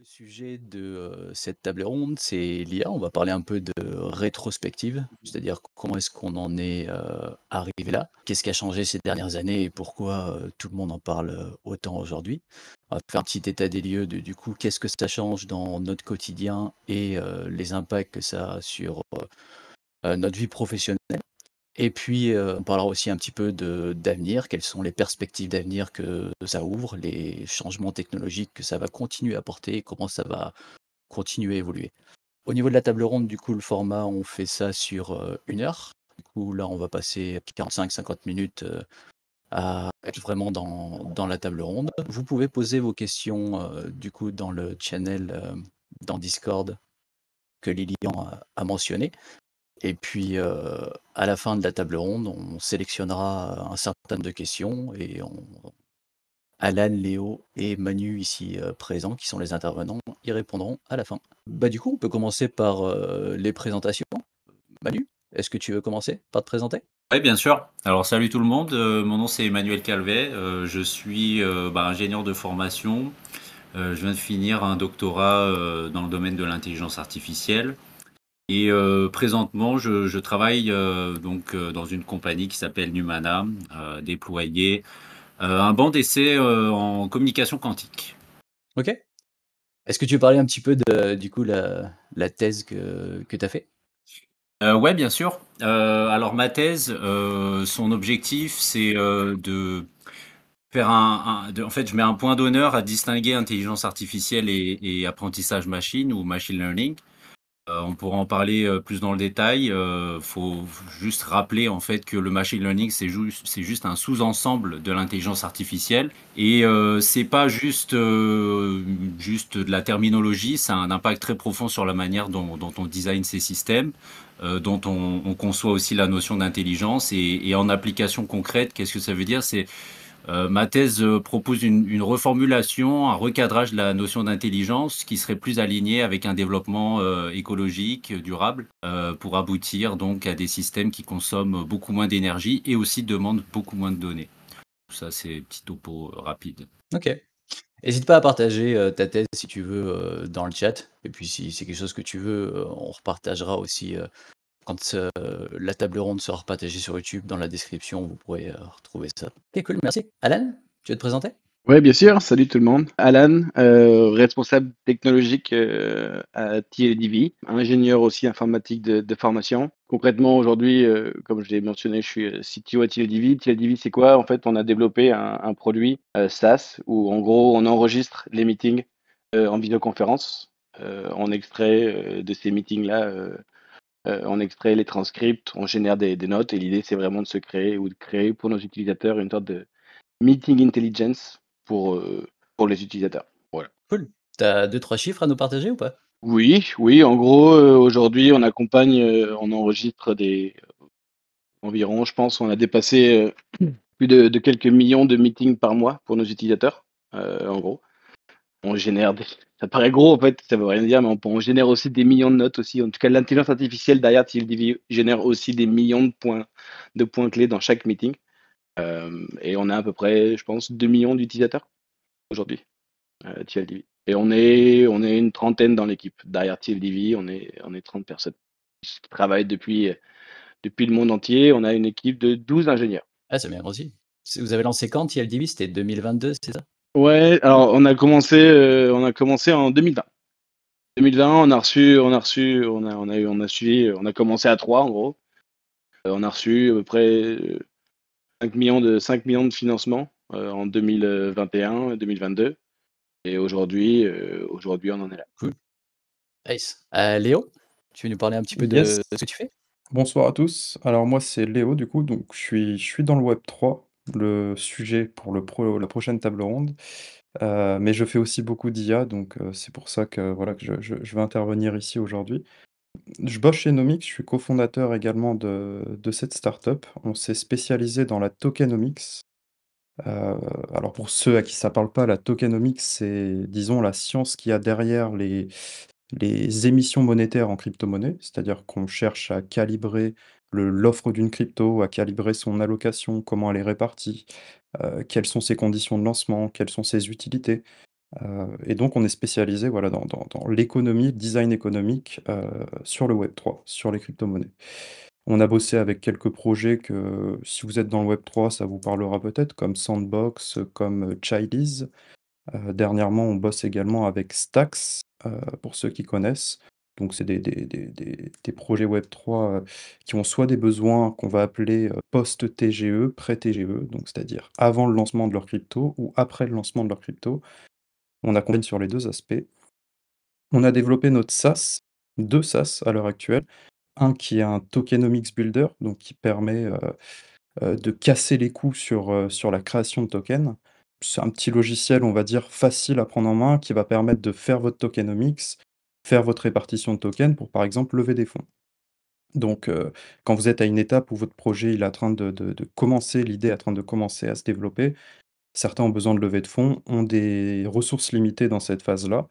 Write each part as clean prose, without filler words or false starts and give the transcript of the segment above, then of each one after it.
Le sujet de cette table ronde, c'est l'IA. On va parler un peu de rétrospective, c'est-à-dire comment est-ce qu'on en est arrivé là? Qu'est-ce qui a changé ces dernières années et pourquoi tout le monde en parle autant aujourd'hui? On va faire un petit état des lieux de du coup, qu'est-ce que ça change dans notre quotidien et les impacts que ça a sur notre vie professionnelle. Et puis, on parlera aussi un petit peu de d'avenir, quelles sont les perspectives d'avenir que ça ouvre, les changements technologiques que ça va continuer à apporter et comment ça va continuer à évoluer. Au niveau de la table ronde, du coup, le format, on fait ça sur, 1 heure. Du coup, là, on va passer 45-50 minutes, à être vraiment dans la table ronde. Vous pouvez poser vos questions, du coup, dans le channel, dans Discord que Lilian a mentionné. Et puis, à la fin de la table ronde, on sélectionnera un certain nombre de questions et on Alan, Léo et Manu ici, présents, qui sont les intervenants, y répondront à la fin. Bah, du coup, on peut commencer par, les présentations. Manu, est-ce que tu veux commencer par te présenter? Oui, bien sûr. Alors, salut tout le monde. Mon nom, c'est Emmanuel Calvet. Je suis ingénieur de formation. Je viens de finir un doctorat dans le domaine de l'intelligence artificielle. Et présentement, je travaille dans une compagnie qui s'appelle Numana, déployée un banc d'essai en communication quantique. OK. Est-ce que tu veux parler un petit peu de, du coup, la thèse que tu as fait? Ouais, bien sûr. Alors, ma thèse, son objectif, c'est de faire en fait, je mets un point d'honneur à distinguer intelligence artificielle et apprentissage machine ou machine learning. On pourra en parler plus dans le détail. Faut juste rappeler en fait que le machine learning c'est juste un sous-ensemble de l'intelligence artificielle et c'est pas juste de la terminologie. Ça a un impact très profond sur la manière dont on design ces systèmes, dont on conçoit aussi la notion d'intelligence et en application concrète. Qu'est-ce que ça veut dire? C'est Ma thèse propose une reformulation, un recadrage de la notion d'intelligence qui serait plus aligné avec un développement écologique, durable, pour aboutir donc à des systèmes qui consomment beaucoup moins d'énergie et aussi demandent beaucoup moins de données. Ça, c'est petit topo rapide. OK. Hésite pas à partager, ta thèse si tu veux, dans le chat et puis si c'est quelque chose que tu veux, on repartagera aussi, quand, la table ronde sera repartagée sur YouTube, dans la description, vous pourrez, retrouver ça. OK, cool, merci. Alan, tu veux te présenter? Ouais, bien sûr. Salut tout le monde. Alan, responsable technologique à TLDV, ingénieur aussi informatique de formation. Concrètement, aujourd'hui, comme je l'ai mentionné, je suis CTO à TLDV. TLDV, c'est quoi? En fait, on a développé un produit SaaS où, en gros, on enregistre les meetings en vidéoconférence. On extrait de ces meetings-là, on extrait les transcripts, on génère des notes. Et l'idée, c'est vraiment de se créer ou de créer pour nos utilisateurs une sorte de meeting intelligence pour les utilisateurs. Voilà. Cool. Tu as 2-3 chiffres à nous partager ou pas? Oui, oui, en gros, aujourd'hui, on accompagne, on enregistre des environ, je pense, on a dépassé, plus de quelques millions de meetings par mois pour nos utilisateurs, en gros. On génère des Ça paraît gros, en fait, ça veut rien dire, mais on génère aussi des millions de notes aussi. En tout cas, l'intelligence artificielle derrière TLDV génère aussi des millions de points clés dans chaque meeting. Et on a à peu près, je pense, 2 millions d'utilisateurs aujourd'hui. TLDV. Et on est une trentaine dans l'équipe. Derrière TLDV, on est 30 personnes qui travaillent depuis le monde entier. On a une équipe de 12 ingénieurs. Ah, c'est bien grossi. Vous avez lancé quand TLDV? C'était 2022, c'est ça? Ouais, alors on a commencé en 2020. 2020, on a commencé à 3 en gros. On a reçu à peu près 5 millions de financement en 2021, 2022. Et aujourd'hui, on en est là. Cool, nice. Léo, tu veux nous parler un petit peu Yes, de ce que tu fais? bonsoir à tous. Alors moi c'est Léo du coup, donc je suis dans le Web3, le sujet pour la prochaine table ronde. Mais je fais aussi beaucoup d'IA, donc c'est pour ça que voilà que je vais intervenir ici aujourd'hui. Je bosse chez Nomics, je suis cofondateur également de cette startup. On s'est spécialisé dans la tokenomics. Heu, alors pour ceux à qui ça parle pas, la tokenomics, c'est disons la science qu'il y a derrière les émissions monétaires en crypto-monnaie, c'est-à-dire qu'on cherche à calibrer l'offre d'une crypto, à calibrer son allocation, comment elle est répartie, quelles sont ses conditions de lancement, quelles sont ses utilités. Et donc on est spécialisé, voilà, dans l'économie, le design économique, sur le Web3, sur les crypto-monnaies. On a bossé avec quelques projets que, si vous êtes dans le Web3, ça vous parlera peut-être, comme Sandbox, comme, Chiliz. Dernièrement, on bosse également avec Stacks, pour ceux qui connaissent. Donc c'est des projets Web3, qui ont soit des besoins qu'on va appeler, post-TGE, pré-TGE, donc c'est-à-dire avant le lancement de leur crypto ou après le lancement de leur crypto. On accompagne sur les 2 aspects. On a développé notre SaaS, 2 SaaS à l'heure actuelle. Un qui est un tokenomics builder, donc qui permet, de casser les coûts sur la création de tokens. C'est un petit logiciel, on va dire, facile à prendre en main, qui va permettre de faire votre tokenomics, faire votre répartition de tokens pour, par exemple, lever des fonds. Donc, quand vous êtes à une étape où votre projet, il est en train de commencer, l'idée est en train de commencer à se développer, certains ont besoin de lever de fonds, ont des ressources limitées dans cette phase-là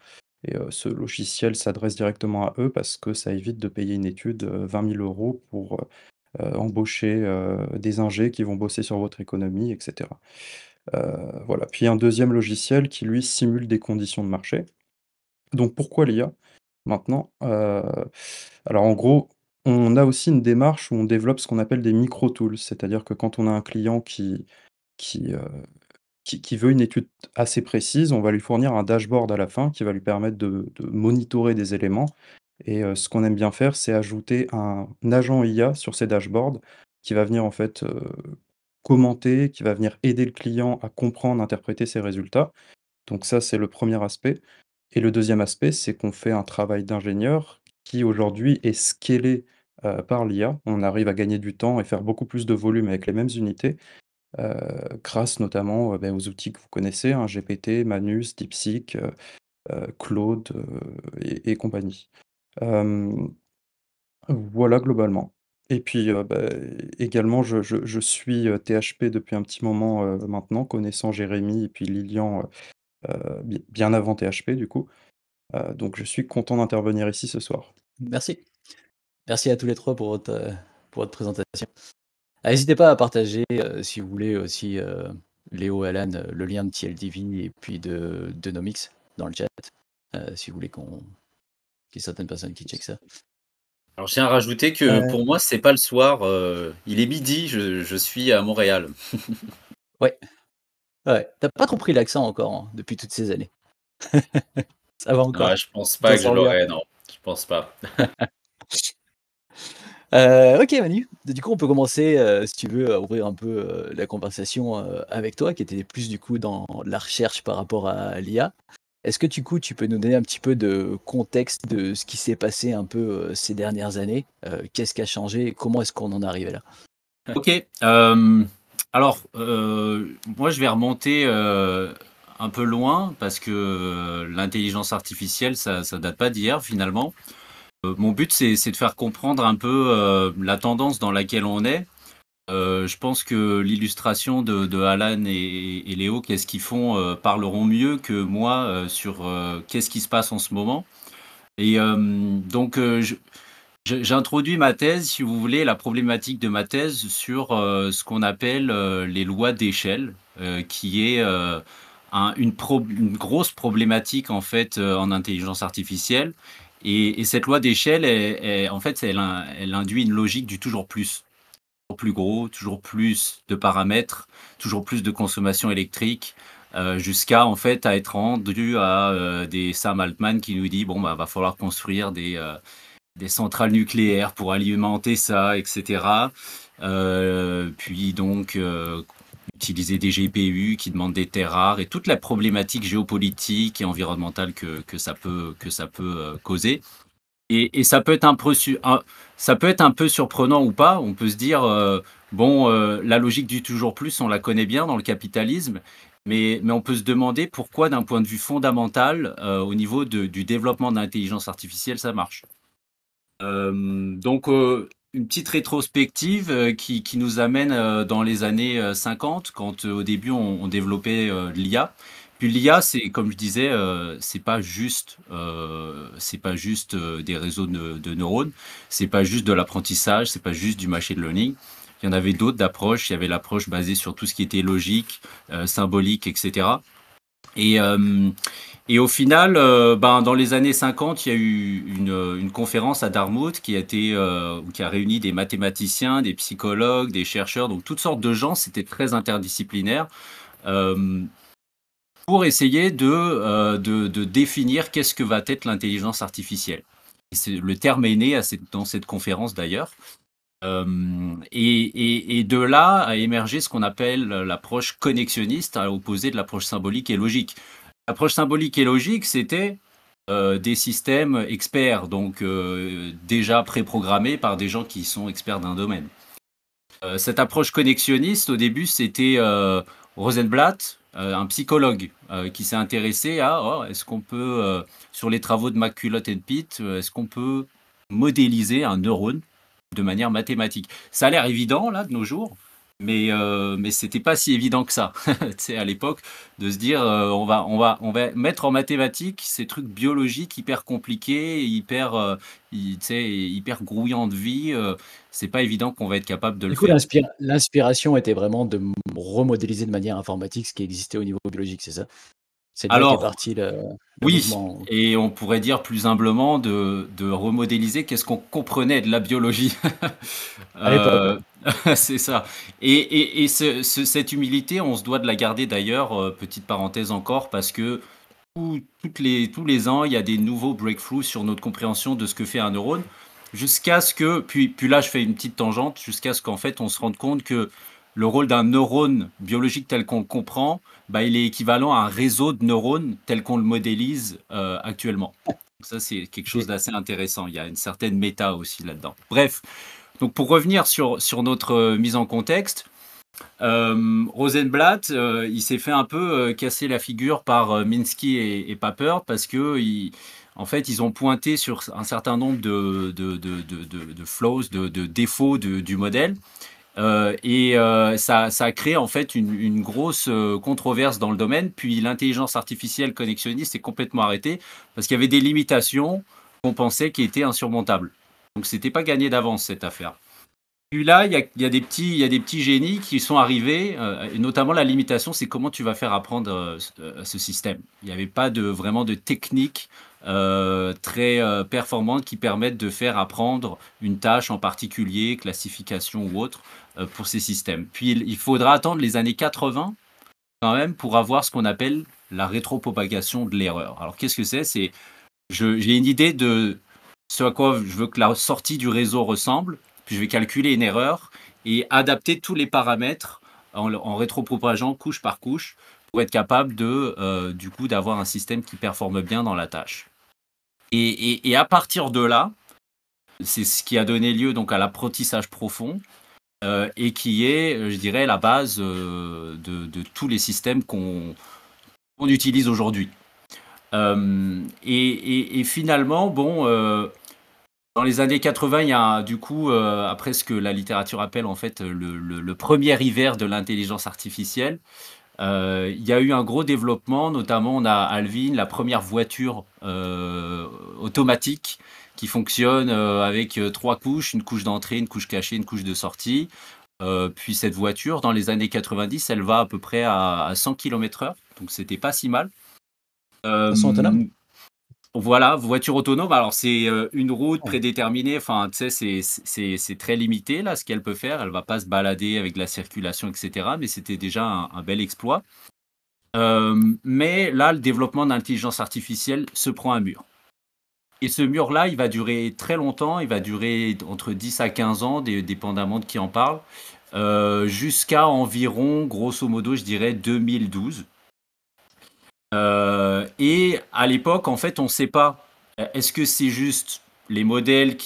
et ce logiciel s'adresse directement à eux parce que ça évite de payer une étude, 20 000 € pour, embaucher, des ingés qui vont bosser sur votre économie et cetera. Voilà. Puis un deuxième logiciel qui lui simule des conditions de marché. Donc pourquoi l'IA maintenant? Alors en gros, on a aussi une démarche où on développe ce qu'on appelle des micro tools. C'est-à-dire que quand on a un client qui, heu qui veut une étude assez précise, on va lui fournir un dashboard à la fin qui va lui permettre de monitorer des éléments et ce qu'on aime bien faire, c'est ajouter un agent IA sur ces dashboards qui va venir en fait, commenter, qui va venir aider le client à comprendre, interpréter ses résultats. Donc ça, c'est le premier aspect et le deuxième aspect, c'est qu'on fait un travail d'ingénieur qui aujourd'hui est scalé, par l'IA. On arrive à gagner du temps et faire beaucoup plus de volume avec les mêmes unités grâce notamment, aux outils que vous connaissez, hein, GPT, Manus, DeepSeek, Claude, et compagnie. Hem, voilà globalement et puis, également je suis, THP depuis un petit moment, maintenant, connaissant Jérémy et puis Lilian, bien avant THP du coup, donc je suis content d'intervenir ici ce soir. Merci. Merci à tous les 3 pour votre présentation. Ah, n'hésitez pas à partager, si vous voulez aussi, Léo, Alan, le lien de TLDV et puis de Nomix dans le chat, si vous voulez qu'il y ait certaines personnes qui checkent ça. Alors, je tiens à rajouter que Heu, pour moi, c'est pas le soir, il est midi, je suis à Montréal. ouais, ouais. Tu pas trop pris l'accent encore, hein, depuis toutes ces années. Ça va Ah, encore, je pense tu t'en pas que je sors bien. l'aurai, non, je pense pas. OK Manu, du coup on peut commencer, si tu veux, à ouvrir un peu, la conversation, avec toi qui étais plus du coup dans la recherche par rapport à l'IA. Est-ce que du coup tu peux nous donner un petit peu de contexte de ce qui s'est passé un peu, ces dernières années? Qu'est-ce qui a changé et comment est-ce qu'on en est arrivé là? OK, alors, moi je vais remonter, un peu loin parce que, l'intelligence artificielle ça date pas d'hier finalement. Mon but c'est de faire comprendre un peu, la tendance dans laquelle on est. Je pense que l'illustration de Alan et Léo, qu'est-ce qu'ils font, parleront mieux que moi, sur, qu'est-ce qui se passe en ce moment et donc j'introduis ma thèse, si vous voulez, la problématique de ma thèse sur, ce qu'on appelle, les lois d'échelle, qui est, une grosse problématique en fait, en intelligence artificielle et cette loi d'échelle en fait, elle induit une logique du toujours plus. Toujours plus gros, toujours plus de paramètres, toujours plus de consommation électrique, jusqu'à en fait à être rendu à, des Sam Altman qui nous dit: «Bon, bah, va falloir construire des centrales nucléaires pour alimenter ça et cetera». Puis donc, utiliser des GPU qui demandent des terres rares et toute la problématique géopolitique et environnementale que ça peut causer. Et ça peut être ça peut être un peu surprenant ou pas. On peut se dire, bon, la logique du toujours plus, on la connaît bien dans le capitalisme, mais on peut se demander pourquoi d'un point de vue fondamental, au niveau du développement de l'intelligence artificielle, ça marche. Donc, une petite rétrospective, qui nous amène, dans les années, 50 quand, au début on développait, de l'IA. Puis l'IA, c'est comme je disais, c'est pas juste, des réseaux de neurones, c'est pas juste de l'apprentissage, c'est pas juste du machine learning. Il y en avait d'autres d'approches. Il y avait l'approche basée sur tout ce qui était logique, symbolique et cetera et Et au final, dans les années 50, il y a eu une conférence à Dartmouth qui a réuni des mathématiciens, des psychologues, des chercheurs, donc toutes sortes de gens, c'était très interdisciplinaire, euh, pour essayer de définir qu'est-ce que va être l'intelligence artificielle. Le terme est né dans cette conférence d'ailleurs. Et de là a émergé ce qu'on appelle l'approche connexionniste, à l'opposé de l'approche symbolique et logique. L'approche symbolique et logique, c'était des systèmes experts, donc déjà préprogrammés par des gens qui sont experts d'un domaine. Cette approche connexionniste, au début, c'était Rosenblatt, un psychologue, qui s'est intéressé à est-ce qu'on peut, sur les travaux de McCulloch et Pitt, est-ce qu'on peut modéliser un neurone de manière mathématique. Ça a l'air évident là de nos jours, mais c'était pas si évident que ça. Tu sais, à l'époque, de se dire on va mettre en mathématiques ces trucs biologiques hyper compliqués, tu sais, hyper grouillants de vie. C'est pas évident qu'on va être capable de le Du coup, faire. l'inspiration était vraiment de remodéliser de manière informatique ce qui existait au niveau biologique, c'est ça? C'est de là qu'est Alors, parti le oui, mouvement. et on pourrait dire plus humblement de remodéliser qu'est-ce qu'on comprenait de la biologie. À l'époque, Euh, c'est ça. Et cette humilité, on se doit de la garder d'ailleurs, petite parenthèse encore, parce que tous les ans, il y a des nouveaux breakthroughs sur notre compréhension de ce que fait un neurone, jusqu'à ce que, puis là je fais une petite tangente, jusqu'à ce qu'en fait on se rende compte que le rôle d'un neurone biologique tel qu'on le comprend, il est équivalent à un réseau de neurones tel qu'on le modélise actuellement. Donc ça, c'est quelque chose OK. d'assez intéressant. Il y a une certaine méta aussi là-dedans. Bref, donc pour revenir sur notre mise en contexte, Rosenblatt, il s'est fait un peu casser la figure par Minsky et Papert parce que en fait, ils ont pointé sur un certain nombre de flaws, de défauts du modèle. Ça a créé en fait une grosse controverse dans le domaine. Puis l'intelligence artificielle connexionniste est complètement arrêtée parce qu'il y avait des limitations qu'on pensait qui étaient insurmontables. Donc c'était pas gagné d'avance cette affaire. Puis là, il y a des petits génies qui sont arrivés, et notamment la limitation, c'est comment tu vas faire apprendre ce système. Il n'y avait pas vraiment de technique très performante qui permettent de faire apprendre une tâche en particulier, classification ou autre, pour ces systèmes. Puis il faudra attendre les années 80 quand même pour avoir ce qu'on appelle la rétropropagation de l'erreur. Alors qu'est-ce que c'est? J'ai une idée de ce à quoi je veux que la sortie du réseau ressemble, puis je vais calculer une erreur et adapter tous les paramètres en rétropropageant couche par couche pour être capable du coup d'avoir un système qui performe bien dans la tâche. Et à partir de là, c'est ce qui a donné lieu donc à l'apprentissage profond et qui est, je dirais, la base de tous les systèmes qu'on utilise aujourd'hui. Et finalement, dans les années 80, il y a du coup, après ce que la littérature appelle en fait le premier hiver de l'intelligence artificielle, il y a eu un gros développement, notamment on a Alvin, la première voiture automatique qui fonctionne avec trois couches, une couche d'entrée, une couche cachée, une couche de sortie. Puis cette voiture, dans les années 90, elle va à peu près à 100 km/h, donc c'était pas si mal. Façon autonome? Voilà, voiture autonome. Alors c'est une route prédéterminée. Enfin, tu sais, c'est très limité là ce qu'elle peut faire. Elle va pas se balader avec de la circulation, etc. Mais c'était déjà un bel exploit. Mais là, le développement d'intelligence artificielle se prend un mur. Et ce mur-là, il va durer très longtemps. Il va durer entre 10 à 15 ans, dépendamment de qui en parle, jusqu'à environ, grosso modo, je dirais 2012. Et à l'époque, en fait, on ne sait pas. Est-ce que c'est juste les modèles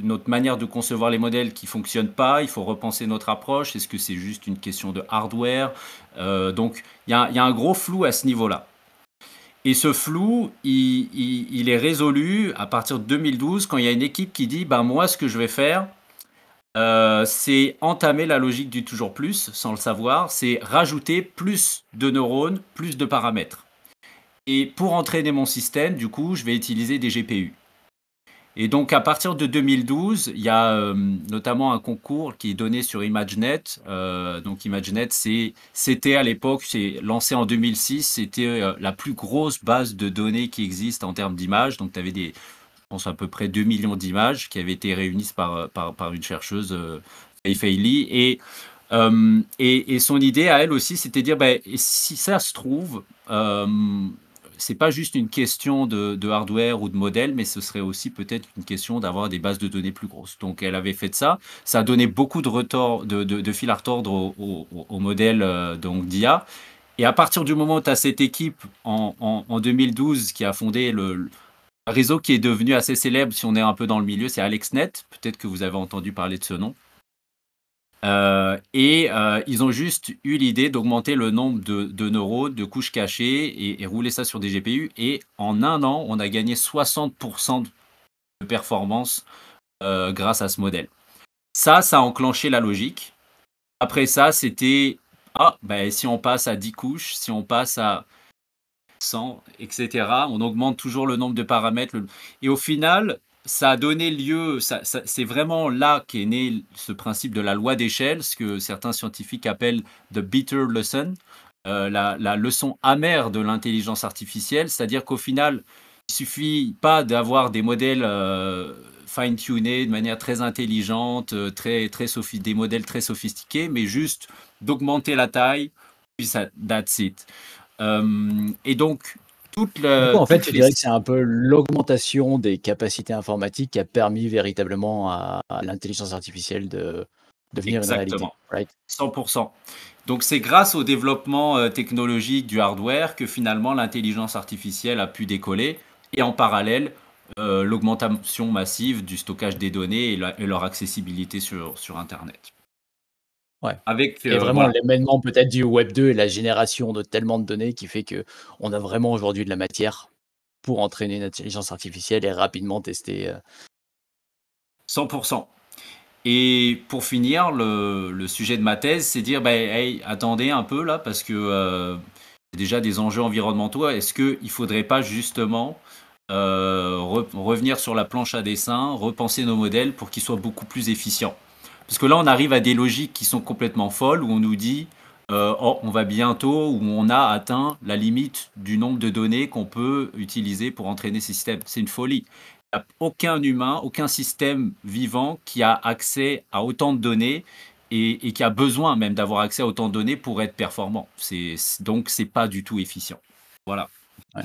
notre manière de concevoir les modèles qui fonctionne pas? Il faut repenser notre approche. Est-ce que c'est juste une question de hardware? Donc, il y a un gros flou à ce niveau-là. Et ce flou, il est résolu à partir de 2012 quand il y a une équipe qui dit, moi, ce que je vais faire, c'est entamer la logique du toujours plus, sans le savoir, c'est rajouter plus de neurones, plus de paramètres. Et pour entraîner mon système, du coup, je vais utiliser des GPU. Et donc, à partir de 2012, il y a notamment un concours qui est donné sur ImageNet. Donc, ImageNet, c'était à l'époque, c'est lancé en 2006, c'était la plus grosse base de données qui existe en termes d'images. Donc, tu avais je pense, à peu près 2 millions d'images qui avaient été réunies par une chercheuse, Fei Li. Et son idée à elle aussi, c'était de dire, ben, et si ça se trouve, c'est pas juste une question de hardware ou de modèle, mais ce serait aussi peut-être une question d'avoir des bases de données plus grosses. Donc elle avait fait de ça. Ça a donné beaucoup de retors, de fil à retordre au modèle donc d'IA. Et à partir du moment où tu as cette équipe en 2012 qui a fondé le réseau qui est devenu assez célèbre, si on est un peu dans le milieu, c'est AlexNet. Peut-être que vous avez entendu parler de ce nom. Ils ont juste eu l'idée d'augmenter le nombre de neurones, de couches cachées et rouler ça sur des GPU. Et en un an, on a gagné 60% de performance grâce à ce modèle. Ça a enclenché la logique. Après ça, c'était ben, si on passe à 10 couches, si on passe à 100, etc., on augmente toujours le nombre de paramètres. Et au final, ça a donné lieu, c'est vraiment là qu'est né ce principe de la loi d'échelle, ce que certains scientifiques appellent the bitter lesson, la leçon amère de l'intelligence artificielle, c'est-à-dire qu'au final, il suffit pas d'avoir des modèles fine-tunés de manière très intelligente, des modèles très sophistiqués, mais juste d'augmenter la taille, puis that's it. Et donc, Du coup, en fait, toutes tu les... dirais que c'est un peu l'augmentation des capacités informatiques qui a permis véritablement à l'intelligence artificielle de devenir une réalité, Exactement, right? 100%. Donc, c'est grâce au développement technologique du hardware que finalement l'intelligence artificielle a pu décoller. Et en parallèle, l'augmentation massive du stockage des données et leur accessibilité sur Internet. Ouais. Avec, Et vraiment voilà, l'avènement peut-être du Web 2 et la génération de tellement de données qui fait que on a vraiment aujourd'hui de la matière pour entraîner une intelligence artificielle et rapidement tester. 100%. Et pour finir, le sujet de ma thèse, c'est dire, ben, hey, attendez un peu là, parce que il y a déjà des enjeux environnementaux. Est-ce qu'il ne faudrait pas justement revenir sur la planche à dessin, repenser nos modèles pour qu'ils soient beaucoup plus efficients? Parce que là, on arrive à des logiques qui sont complètement folles, où on nous dit, oh, on va bientôt, où on a atteint la limite du nombre de données qu'on peut utiliser pour entraîner ces systèmes. C'est une folie. Il n'y a aucun humain, aucun système vivant qui a accès à autant de données et qui a besoin même d'avoir accès à autant de données pour être performant. Donc, c'est pas du tout efficient. Voilà. Ouais.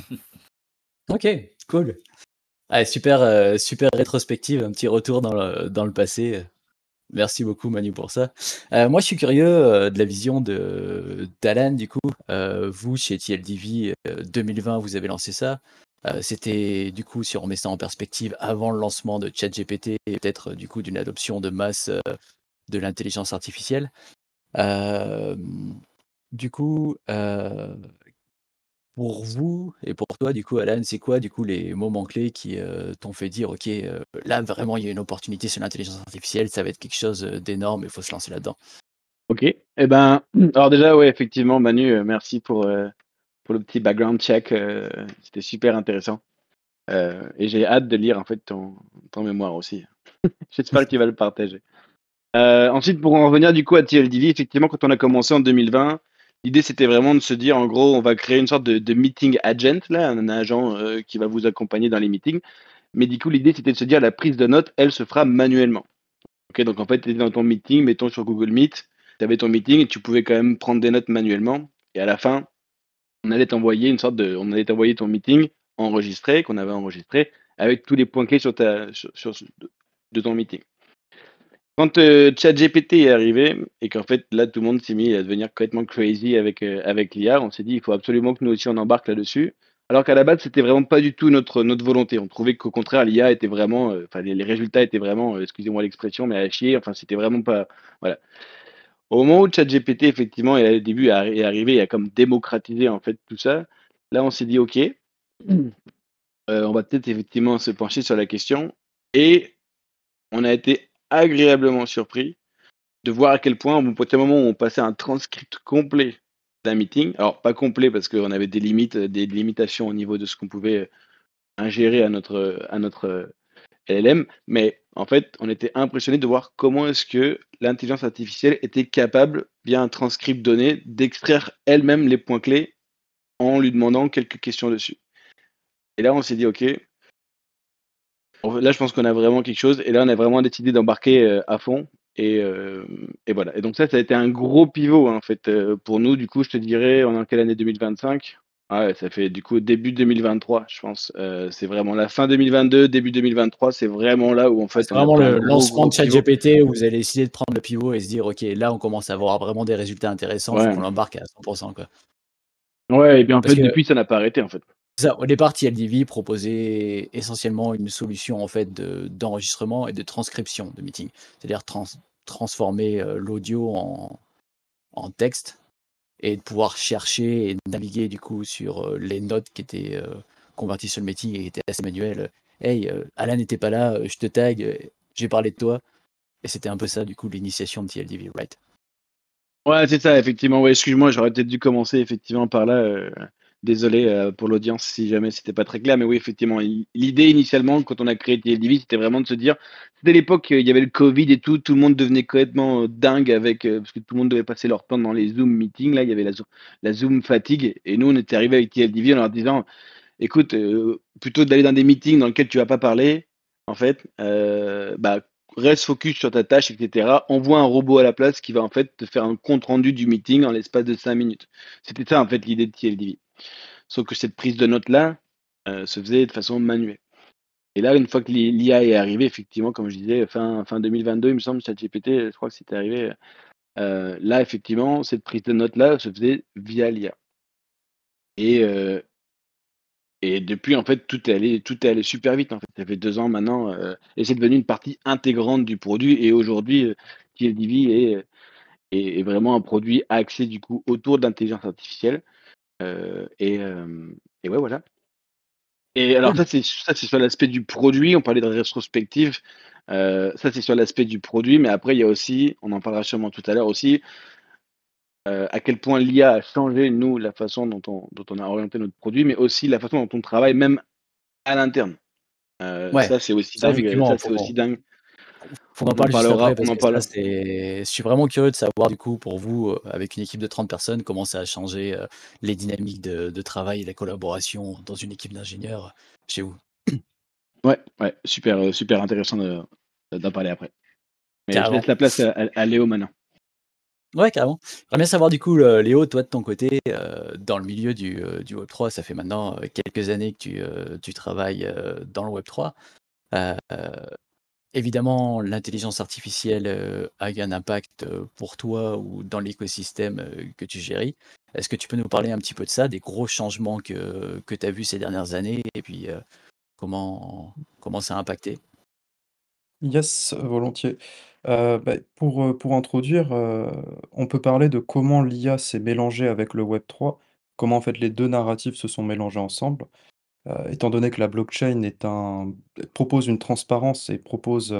Ok, cool. Ah, super, super rétrospective, un petit retour dans le passé. Merci beaucoup Manu pour ça. Moi, je suis curieux de la vision d'Alan, du coup. Vous, chez TLDV, 2020, vous avez lancé ça. C'était, du coup, si on remet ça en perspective, avant le lancement de ChatGPT et peut-être, du coup, d'une adoption de masse de l'intelligence artificielle. Euh, du coup, pour vous et pour toi, du coup, Alan, c'est quoi, du coup, les moments clés qui t'ont fait dire, OK, là, vraiment, il y a une opportunité sur l'intelligence artificielle, ça va être quelque chose d'énorme, il faut se lancer là-dedans. Ok. Eh ben, alors déjà, ouais, effectivement, Manu, merci pour le petit background check. C'était super intéressant. Et j'ai hâte de lire en fait ton mémoire aussi. J'espère que tu vas le partager. Ensuite, pour en revenir du coup à TLDV, effectivement, quand on a commencé en 2020, l'idée c'était vraiment de se dire, en gros, on va créer une sorte de meeting agent, là, un agent qui va vous accompagner dans les meetings. Mais du coup, l'idée c'était de se dire, la prise de notes, elle se fera manuellement. Ok, donc en fait, tu étais dans ton meeting, mettons sur Google Meet, tu avais ton meeting et tu pouvais quand même prendre des notes manuellement. Et à la fin, on allait t'envoyer ton meeting enregistré, qu'on avait enregistré, avec tous les points clés de ton meeting. Quand ChatGPT est arrivé et qu'en fait là tout le monde s'est mis à devenir complètement crazy avec l'IA, on s'est dit il faut absolument que nous aussi on embarque là-dessus. Alors qu'à la base c'était vraiment pas du tout notre volonté. On trouvait qu'au contraire l'IA était vraiment, enfin les résultats étaient vraiment, excusez-moi l'expression, mais à chier. Enfin c'était vraiment pas, voilà. Au moment où ChatGPT effectivement au début est arrivé et a comme démocratisé en fait tout ça, là on s'est dit ok, on va peut-être effectivement se pencher sur la question et on a été agréablement surpris de voir à quel point, au bout d'un moment où on passait un transcript complet d'un meeting, alors pas complet parce qu'on avait des limites, des limitations au niveau de ce qu'on pouvait ingérer à notre LLM, mais en fait, on était impressionné de voir comment est-ce que l'intelligence artificielle était capable, via un transcript donné, d'extraire elle-même les points clés en lui demandant quelques questions dessus. Et là, on s'est dit: «OK, là, je pense qu'on a vraiment quelque chose» et là, on a vraiment décidé d'embarquer, à fond et voilà et donc ça a été un gros pivot, hein, en fait, pour nous. Du coup, je te dirais, on est en quelle année? 2025? Ah ouais, ça fait du coup début 2023, je pense. C'est vraiment la fin 2022, début 2023, c'est vraiment là où en Ouais, fait, c'est on a vraiment fait un le gros, lancement gros de pivot. ChatGPT où vous allez essayer de prendre le pivot et se dire: «OK, là, on commence à avoir vraiment des résultats intéressants, faut qu'on Ouais. l'embarque à 100%, quoi». Ouais et puis en Parce fait, que depuis, ça n'a pas arrêté, en fait. c'est ça, au départ, TLDV proposait essentiellement une solution, en fait, d'enregistrement et de transcription de meetings. C'est-à-dire transformer, l'audio en texte et de pouvoir chercher et naviguer, du coup, sur, les notes qui étaient, converties sur le meeting et qui étaient assez manuelles. «Hey, Alan n'était pas là, je te tag, j'ai parlé de toi». Et c'était un peu ça, du coup, l'initiation de TLDV, right? Ouais, c'est ça, effectivement. Ouais, excuse-moi, j'aurais peut-être dû commencer effectivement par là. Désolé pour l'audience si jamais c'était pas très clair, mais oui, effectivement, l'idée initialement, quand on a créé TLDV, c'était vraiment de se dire, c'était l'époque, il y avait le Covid et tout le monde devenait complètement dingue avec, parce que tout le monde devait passer leur temps dans les Zoom meetings, là, il y avait la Zoom fatigue, et nous, on était arrivé avec TLDV en leur disant, écoute, plutôt d'aller dans des meetings dans lesquels tu vas pas parler, en fait, bah, reste focus sur ta tâche et cetera. Envoie un robot à la place qui va, en fait, te faire un compte rendu du meeting en l'espace de 5 minutes. C'était ça, en fait, l'idée de TLDV. Sauf que cette prise de notes-là, se faisait de façon manuelle. Et là, une fois que l'IA est arrivée, effectivement, comme je disais, fin 2022, il me semble, ChatGPT, je crois que c'était arrivé, là, effectivement, cette prise de notes-là se faisait via l'IA et depuis, en fait, tout est allé super vite, en fait. Ça fait 2 ans maintenant, et c'est devenu une partie intégrante du produit et aujourd'hui, TLDV est vraiment un produit axé, du coup, autour de l'intelligence artificielle, et ouais, voilà. Et alors Cool. ça c'est sur l'aspect du produit, on parlait de rétrospective, ça c'est sur l'aspect du produit, mais après il y a aussi, on en parlera sûrement tout à l'heure aussi, à quel point l'IA a changé, nous, la façon dont on a orienté notre produit, mais aussi la façon dont on travaille même à l'interne. Ouais, Ça c'est aussi ça dingue, effectivement, ça c'est aussi dingue. faut en On en parler juste après parlera parce on en que ça, parle c'est je suis vraiment curieux de savoir, du coup, pour vous, avec une équipe de 30 personnes, comment ça a changé, les dynamiques de travail et la collaboration dans une équipe d'ingénieurs, chez vous? ouais, ouais, super, super intéressant d'en parler après. Mais je Carrément. laisse la place à Léo maintenant. Ouais, carrément. J'aimerais bien savoir, du coup, Léo, toi, de ton côté, dans le milieu du Web3, ça fait maintenant, quelques années que tu travailles, dans le Web3. Heu Évidemment, l'intelligence artificielle, a eu un impact, pour toi ou dans l'écosystème, que tu géris. Est-ce que tu peux nous parler un petit peu de ça, des gros changements que tu as vus ces dernières années et puis, comment ça a impacté? Yes, volontiers. Pour introduire, on peut parler de comment l'IA s'est mélangée avec le Web3, comment en fait les 2 narratifs se sont mélangés ensemble. Étant donné que la blockchain propose une transparence et propose,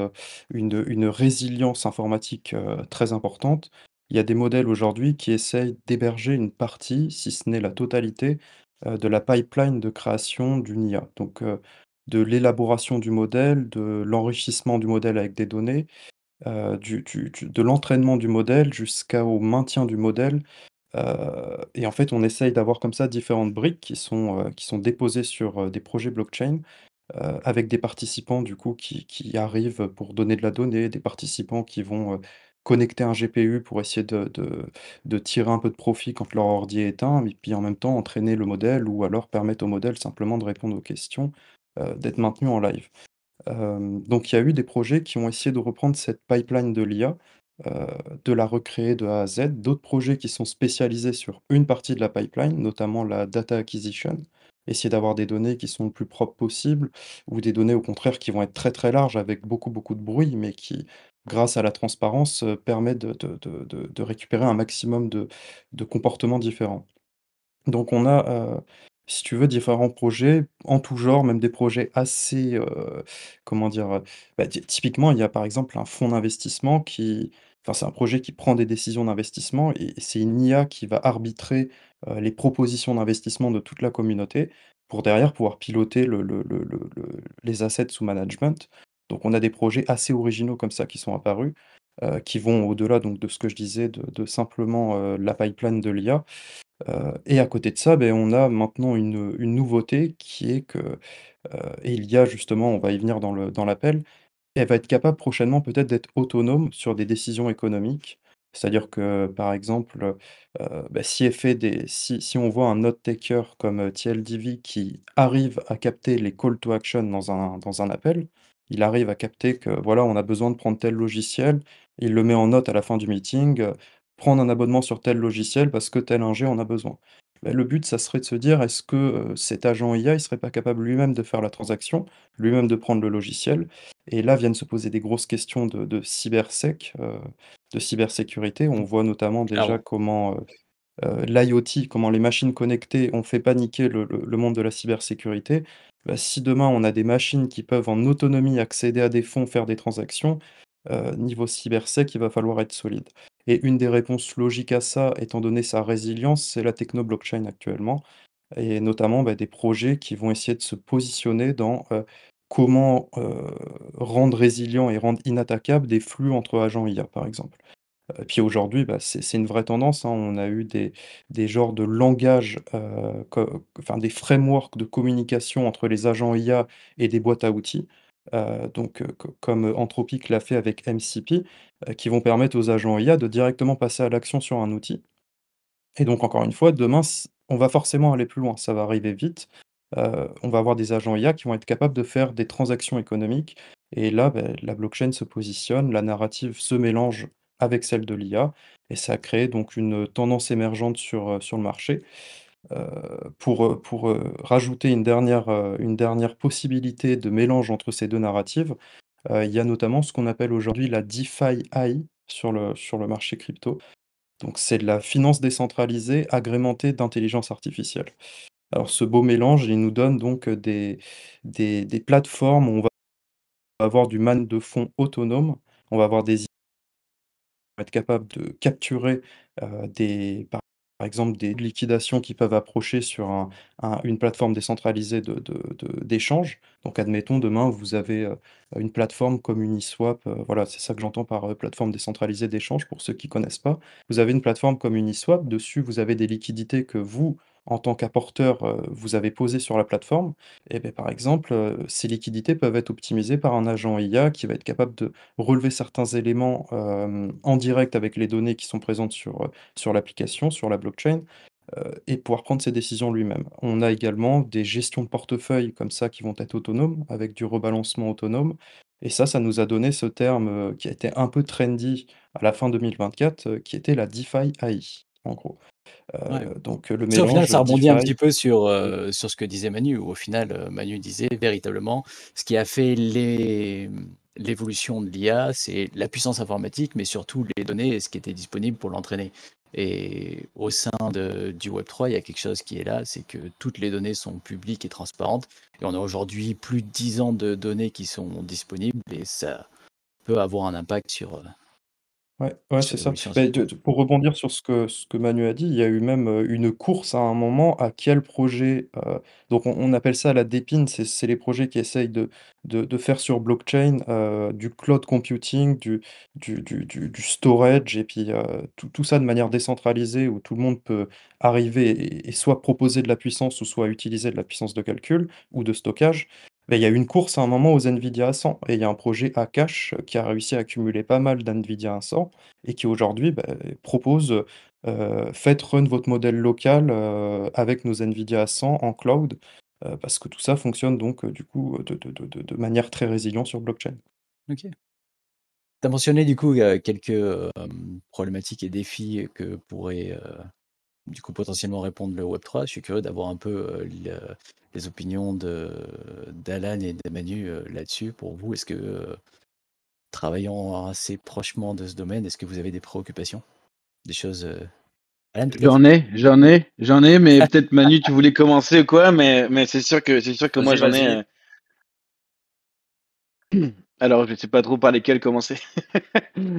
une résilience informatique, très importante, il y a des modèles aujourd'hui qui essayent d'héberger une partie, si ce n'est la totalité, de la pipeline de création d'une IA. Donc, de l'élaboration du modèle, de l'enrichissement du modèle avec des données, de l'entraînement du modèle jusqu'au maintien du modèle. Et en fait, on essaye d'avoir comme ça différentes briques qui sont déposées sur, des projets blockchain, avec des participants du coup qui arrivent pour donner de la donnée, des participants qui vont, connecter un GPU pour essayer de tirer un peu de profit quand leur ordi est éteint, et puis en même temps entraîner le modèle ou alors permettre au modèle simplement de répondre aux questions, d'être maintenu en live. Donc il y a eu des projets qui ont essayé de reprendre cette pipeline de l'IA, heu, de la recréer de A à Z. D'autres projets qui sont spécialisés sur une partie de la pipeline, notamment la data acquisition, essayer d'avoir des données qui sont le plus propres possible, ou des données au contraire qui vont être très, très larges avec beaucoup, beaucoup de bruit, mais qui, grâce à la transparence, permettent de récupérer un maximum de comportements différents. Donc on a, si tu veux, différents projets en tout genre, même des projets assez, comment dire? Typiquement, il y a par exemple un fonds d'investissement c'est un projet qui prend des décisions d'investissement, et c'est une IA qui va arbitrer, les propositions d'investissement de toute la communauté pour derrière pouvoir piloter les assets sous management. Donc on a des projets assez originaux comme ça qui sont apparus, qui vont au-delà donc de ce que je disais de simplement, la pipeline de l'IA. Et à côté de ça, beh, on a maintenant une nouveauté qui est que, et l'IA justement, on va y venir dans l'appel, elle va être capable prochainement peut-être d'être autonome sur des décisions économiques. C'est-à-dire que, par exemple, bah, si on voit un note taker comme, TLDV qui arrive à capter les call to action dans un appel, il arrive à capter que, voilà, on a besoin de prendre tel logiciel, il le met en note à la fin du meeting, prendre un abonnement sur tel logiciel parce que tel ingé en a besoin. Bah, le but, ça serait de se dire: «Est-ce que, cet agent IA, il serait pas capable lui-même de faire la transaction, lui-même de prendre le logiciel?» Et là viennent se poser des grosses questions de cybersec, de cybersécurité. On voit notamment déjà Clairement. comment, l'IoT, comment les machines connectées ont fait paniquer le monde de la cybersécurité. Bah, si demain on a des machines qui peuvent en autonomie accéder à des fonds, faire des transactions, niveau cybersec, il va falloir être solide. Et une des réponses logiques à ça, étant donné sa résilience, c'est la techno blockchain actuellement et notamment, bah, des projets qui vont essayer de se positionner dans, comment, rendre résilients et rendre inattaquables des flux entre agents IA, par exemple. Puis aujourd'hui, bah, c'est une vraie tendance, hein. On a eu des genres de langages, enfin des frameworks de communication entre les agents IA et des boîtes à outils, donc comme Anthropic l'a fait avec MCP, qui vont permettre aux agents IA de directement passer à l'action sur un outil et donc encore une fois, demain, on va forcément aller plus loin, ça va arriver vite. On va avoir des agents IA qui vont être capables de faire des transactions économiques et là, beh, la blockchain se positionne, la narrative se mélange avec celle de l'IA et ça a créé donc une tendance émergente sur le marché. Pour rajouter une dernière possibilité de mélange entre ces 2 narratives, il y a notamment ce qu'on appelle aujourd'hui la DeFi AI sur le marché crypto. Donc c'est de la finance décentralisée agrémentée d'intelligence artificielle. Alors ce beau mélange, il nous donne donc, des plateformes où on va avoir du man de fonds autonome, on va avoir des être capable de capturer, par exemple, des liquidations qui peuvent approcher sur une plateforme décentralisée d'échange. Donc admettons, demain, vous avez, une plateforme comme Uniswap, voilà, c'est ça que j'entends par, plateforme décentralisée d'échange pour ceux qui connaissent pas. Vous avez une plateforme comme Uniswap, dessus, vous avez des liquidités que vous, en tant qu'apporteur, vous avez posées sur la plateforme et beh, par exemple, ces liquidités peuvent être optimisées par un agent IA qui va être capable de relever certains éléments, en direct avec les données qui sont présentes sur l'application, sur la blockchain, et pouvoir prendre ses décisions lui-même. On a également des gestions de portefeuille comme ça qui vont être autonomes, avec du rebalancement autonome et ça nous a donné ce terme, qui a été un peu trendy à la fin 2024, qui était la DeFi AI, en gros. Ouais. Donc le Ça, au final, mélange ça rebondit un DeFi. petit peu sur ce que disait Manu, où au final, Manu disait véritablement, ce qui a fait l'évolution de l'IA, c'est la puissance informatique, mais surtout les données et ce qui était disponible pour l'entraîner. Et au sein du Web3, il y a quelque chose qui est là, c'est que toutes les données sont publiques et transparentes. Et on a aujourd'hui plus de 10 ans de données qui sont disponibles et ça peut avoir un impact Ouais, ouais, sur c'est ça. l'évolution. Beh, pour rebondir sur ce que Manu a dit, il y a eu même, une course à un moment à quel projet, donc on appelle ça la DePIN, c'est les projets qui essayent de faire sur blockchain, du cloud computing, du storage et puis, tout ça de manière décentralisée où tout le monde peut arriver et soit proposer de la puissance ou soit utiliser de la puissance de calcul ou de stockage. Beh, il y a eu une course à un moment aux NVIDIA A100 et il y a un projet Akash qui a réussi à accumuler pas mal d'NVIDIA A100 et qui aujourd'hui, propose, faites run votre modèle local, avec nos NVIDIA A100 en cloud, parce que tout ça fonctionne donc, du coup, de manière très résiliente sur blockchain. Ok. Tu as mentionné du coup quelques problématiques et défis que pourrait du coup potentiellement répondre le Web3. Je suis curieux d'avoir un peu les opinions d'Alan et de Manu là-dessus. Pour vous, est-ce que travaillant assez prochement de ce domaine, est-ce que vous avez des préoccupations? Des choses Alan peut-être? J'en ai, mais peut-être Manu, tu voulais commencer ou quoi, mais c'est sûr que moi Vas-y, j'en ai. vas-y. Alors je sais pas trop par lesquels commencer.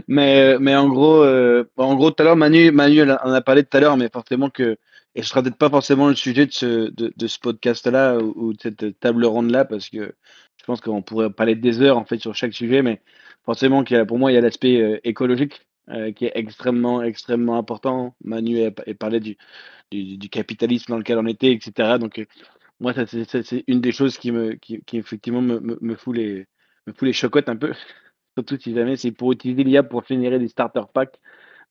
Mais en gros, tout à l'heure, Manu en a parlé tout à l'heure, mais forcément que, et ce sera peut-être pas forcément le sujet de ce podcast-là ou de cette table ronde-là, parce que je pense qu'on pourrait parler des heures en fait sur chaque sujet, mais forcément pour moi il y a l'aspect écologique qui est extrêmement important. Manu a parlé du capitalisme dans lequel on était, etc. Donc moi c'est une des choses qui effectivement me fout les chocottes un peu. Surtout si jamais c'est pour utiliser l'IA pour générer des starter packs.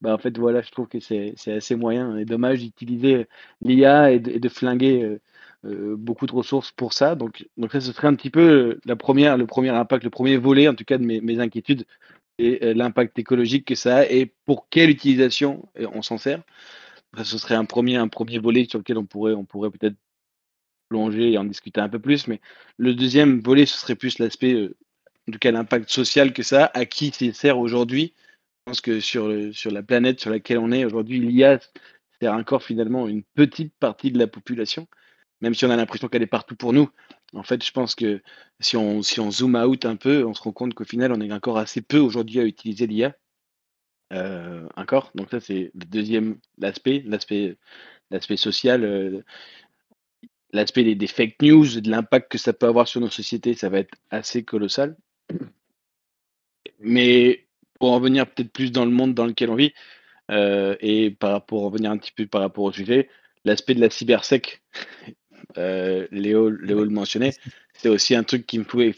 Bah, en fait, voilà, je trouve que c'est assez moyen et dommage d'utiliser l'IA et de flinguer beaucoup de ressources pour ça. Donc ça, ce serait un petit peu le premier impact, le premier volet, en tout cas, de mes inquiétudes et l'impact écologique que ça a et pour quelle utilisation on s'en sert. Ça, ce serait un premier volet sur lequel on pourrait peut-être plonger et en discuter un peu plus. Mais le deuxième volet, ce serait plus l'aspect, en tout cas, l'impact social que ça a, à qui ça sert aujourd'hui. Je pense que sur la planète sur laquelle on est aujourd'hui, l'IA sert encore finalement une petite partie de la population, même si on a l'impression qu'elle est partout pour nous. En fait, je pense que si on zoom out un peu, on se rend compte qu'au final, on est encore assez peu aujourd'hui à utiliser l'IA. Encore. Donc ça, c'est le deuxième l'aspect social, l'aspect des fake news, de l'impact que ça peut avoir sur nos sociétés, ça va être assez colossal. Mais pour en revenir peut-être plus dans le monde dans lequel on vit, et pour revenir un petit peu par rapport au sujet, l'aspect de la cybersec, Léo Ouais. le mentionnait, c'est aussi un truc qui me fait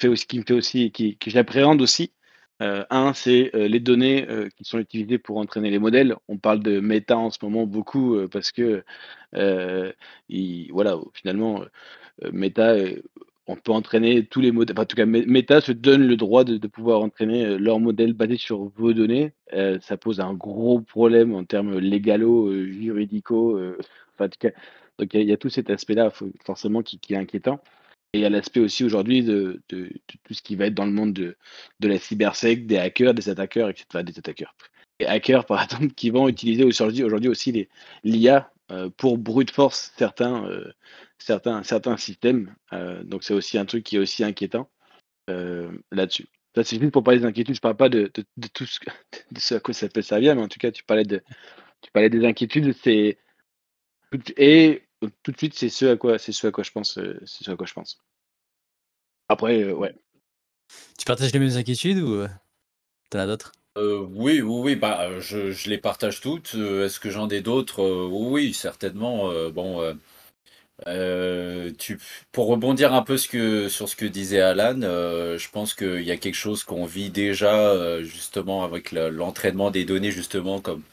aussi, que j'appréhende aussi. C'est les données qui sont utilisées pour entraîner les modèles. On parle de méta en ce moment beaucoup parce que voilà, finalement, Meta, on peut entraîner tous les modèles. Enfin, en tout cas, Meta se donne le droit de pouvoir entraîner leur modèle basé sur vos données. Ça pose un gros problème en termes légaux, juridicaux. Enfin, en tout cas, donc il y a tout cet aspect-là forcément qui est inquiétant. Et il y a l'aspect aussi aujourd'hui de tout ce qui va être dans le monde de la cybersec, des hackers, des attaqueurs, etc. Des attaqueurs. Les hackers, par exemple, qui vont utiliser aujourd'hui aussi l'IA pour brute force certains systèmes. Donc c'est aussi un truc qui est aussi inquiétant là-dessus. Ça, c'est juste pour parler des inquiétudes. Je parle pas de tout de ce à quoi ça peut servir, mais en tout cas, tu parlais des inquiétudes. Et tout de suite, c'est ce à quoi je pense. C'est ce à quoi je pense. Après, ouais. Tu partages les mêmes inquiétudes ou tu as d'autres? Oui, oui, oui, bah, je les partage toutes. Est-ce que j'en ai d'autres? Oui, certainement. Tu pour rebondir un peu sur ce que disait Alan, je pense qu'il y a quelque chose qu'on vit déjà, justement avec l'entraînement des données justement comme,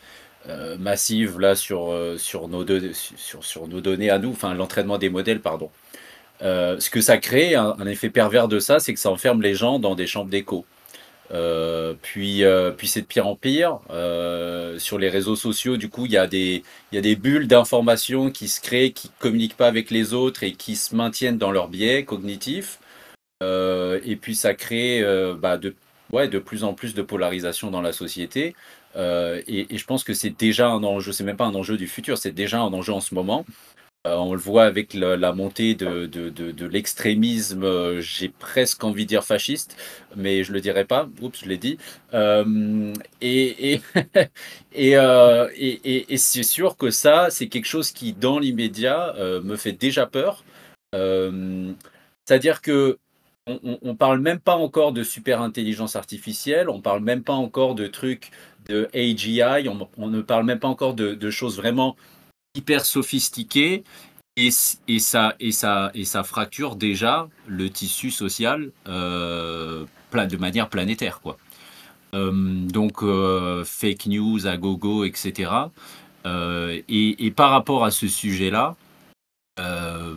massive là sur nos données à nous, enfin l'entraînement des modèles, pardon. Ce que ça crée, un effet pervers de ça, c'est que ça enferme les gens dans des chambres d'écho. Puis c'est de pire en pire. Sur les réseaux sociaux, du coup, il y a des bulles d'informations qui se créent, qui communiquent pas avec les autres et qui se maintiennent dans leur biais cognitif. Et puis ça crée ouais, de plus en plus de polarisation dans la société. Et je pense que c'est déjà un enjeu, c'est même pas un enjeu du futur, c'est déjà un enjeu en ce moment. On le voit avec la montée de l'extrémisme, j'ai presque envie de dire fasciste, mais je le dirais pas. Oups, je l'ai dit. Et et c'est sûr que ça, c'est quelque chose qui, dans l'immédiat, me fait déjà peur. Euh, C'est-à-dire que on parle même pas encore de super intelligence artificielle, on parle même pas encore de trucs de AGI, on ne parle même pas encore de choses vraiment hyper sophistiqué et ça fracture déjà le tissu social de manière planétaire, quoi. Donc fake news à gogo, etc. Et par rapport à ce sujet-là, euh,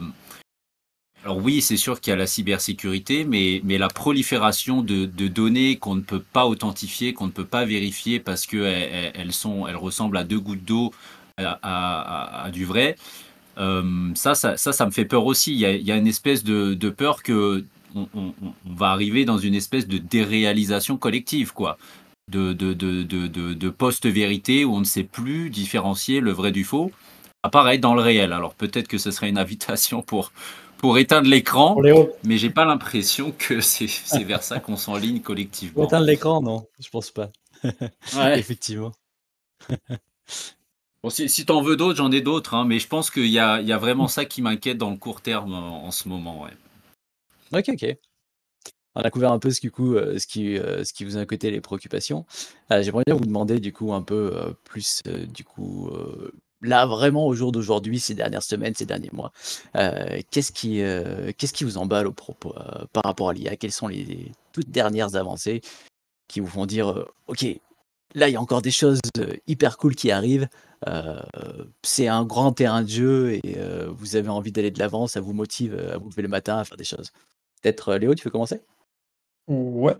alors oui, c'est sûr qu'il y a la cybersécurité, mais la prolifération de données qu'on ne peut pas authentifier, qu'on ne peut pas vérifier parce qu'elles ressemblent à deux gouttes d'eau à du vrai. Ça me fait peur aussi. Il y a une espèce de peur que on va arriver dans une espèce de déréalisation collective, quoi. De post-vérité où on ne sait plus différencier le vrai du faux, apparaît dans le réel. Alors peut-être que ce serait une invitation pour éteindre l'écran, Pour Léo, mais j'ai pas l'impression que c'est vers ça qu'on s'enligne Pour collectivement. éteindre l'écran, non, je pense pas. Ouais. Effectivement. Bon, si t'en veux d'autres, j'en ai d'autres, hein, mais je pense qu'il y a vraiment ça qui m'inquiète dans le court terme en ce moment. Ouais. OK, OK. On a couvert un peu ce qui vous inquiétait, les préoccupations. J'aimerais bien vous demander du coup un peu, plus, là vraiment au jour d'aujourd'hui, ces dernières semaines, ces derniers mois, qu'est-ce qui vous emballe par rapport à l'IA? Quelles sont les toutes dernières avancées qui vous font dire, «OK, là il y a encore des choses, hyper cool qui arrivent, heu, c'est un grand terrain de jeu et vous avez envie d'aller de l'avant, ça vous motive, à vous lever le matin, à faire des choses». Peut-être, Léo, tu veux commencer? Ouais,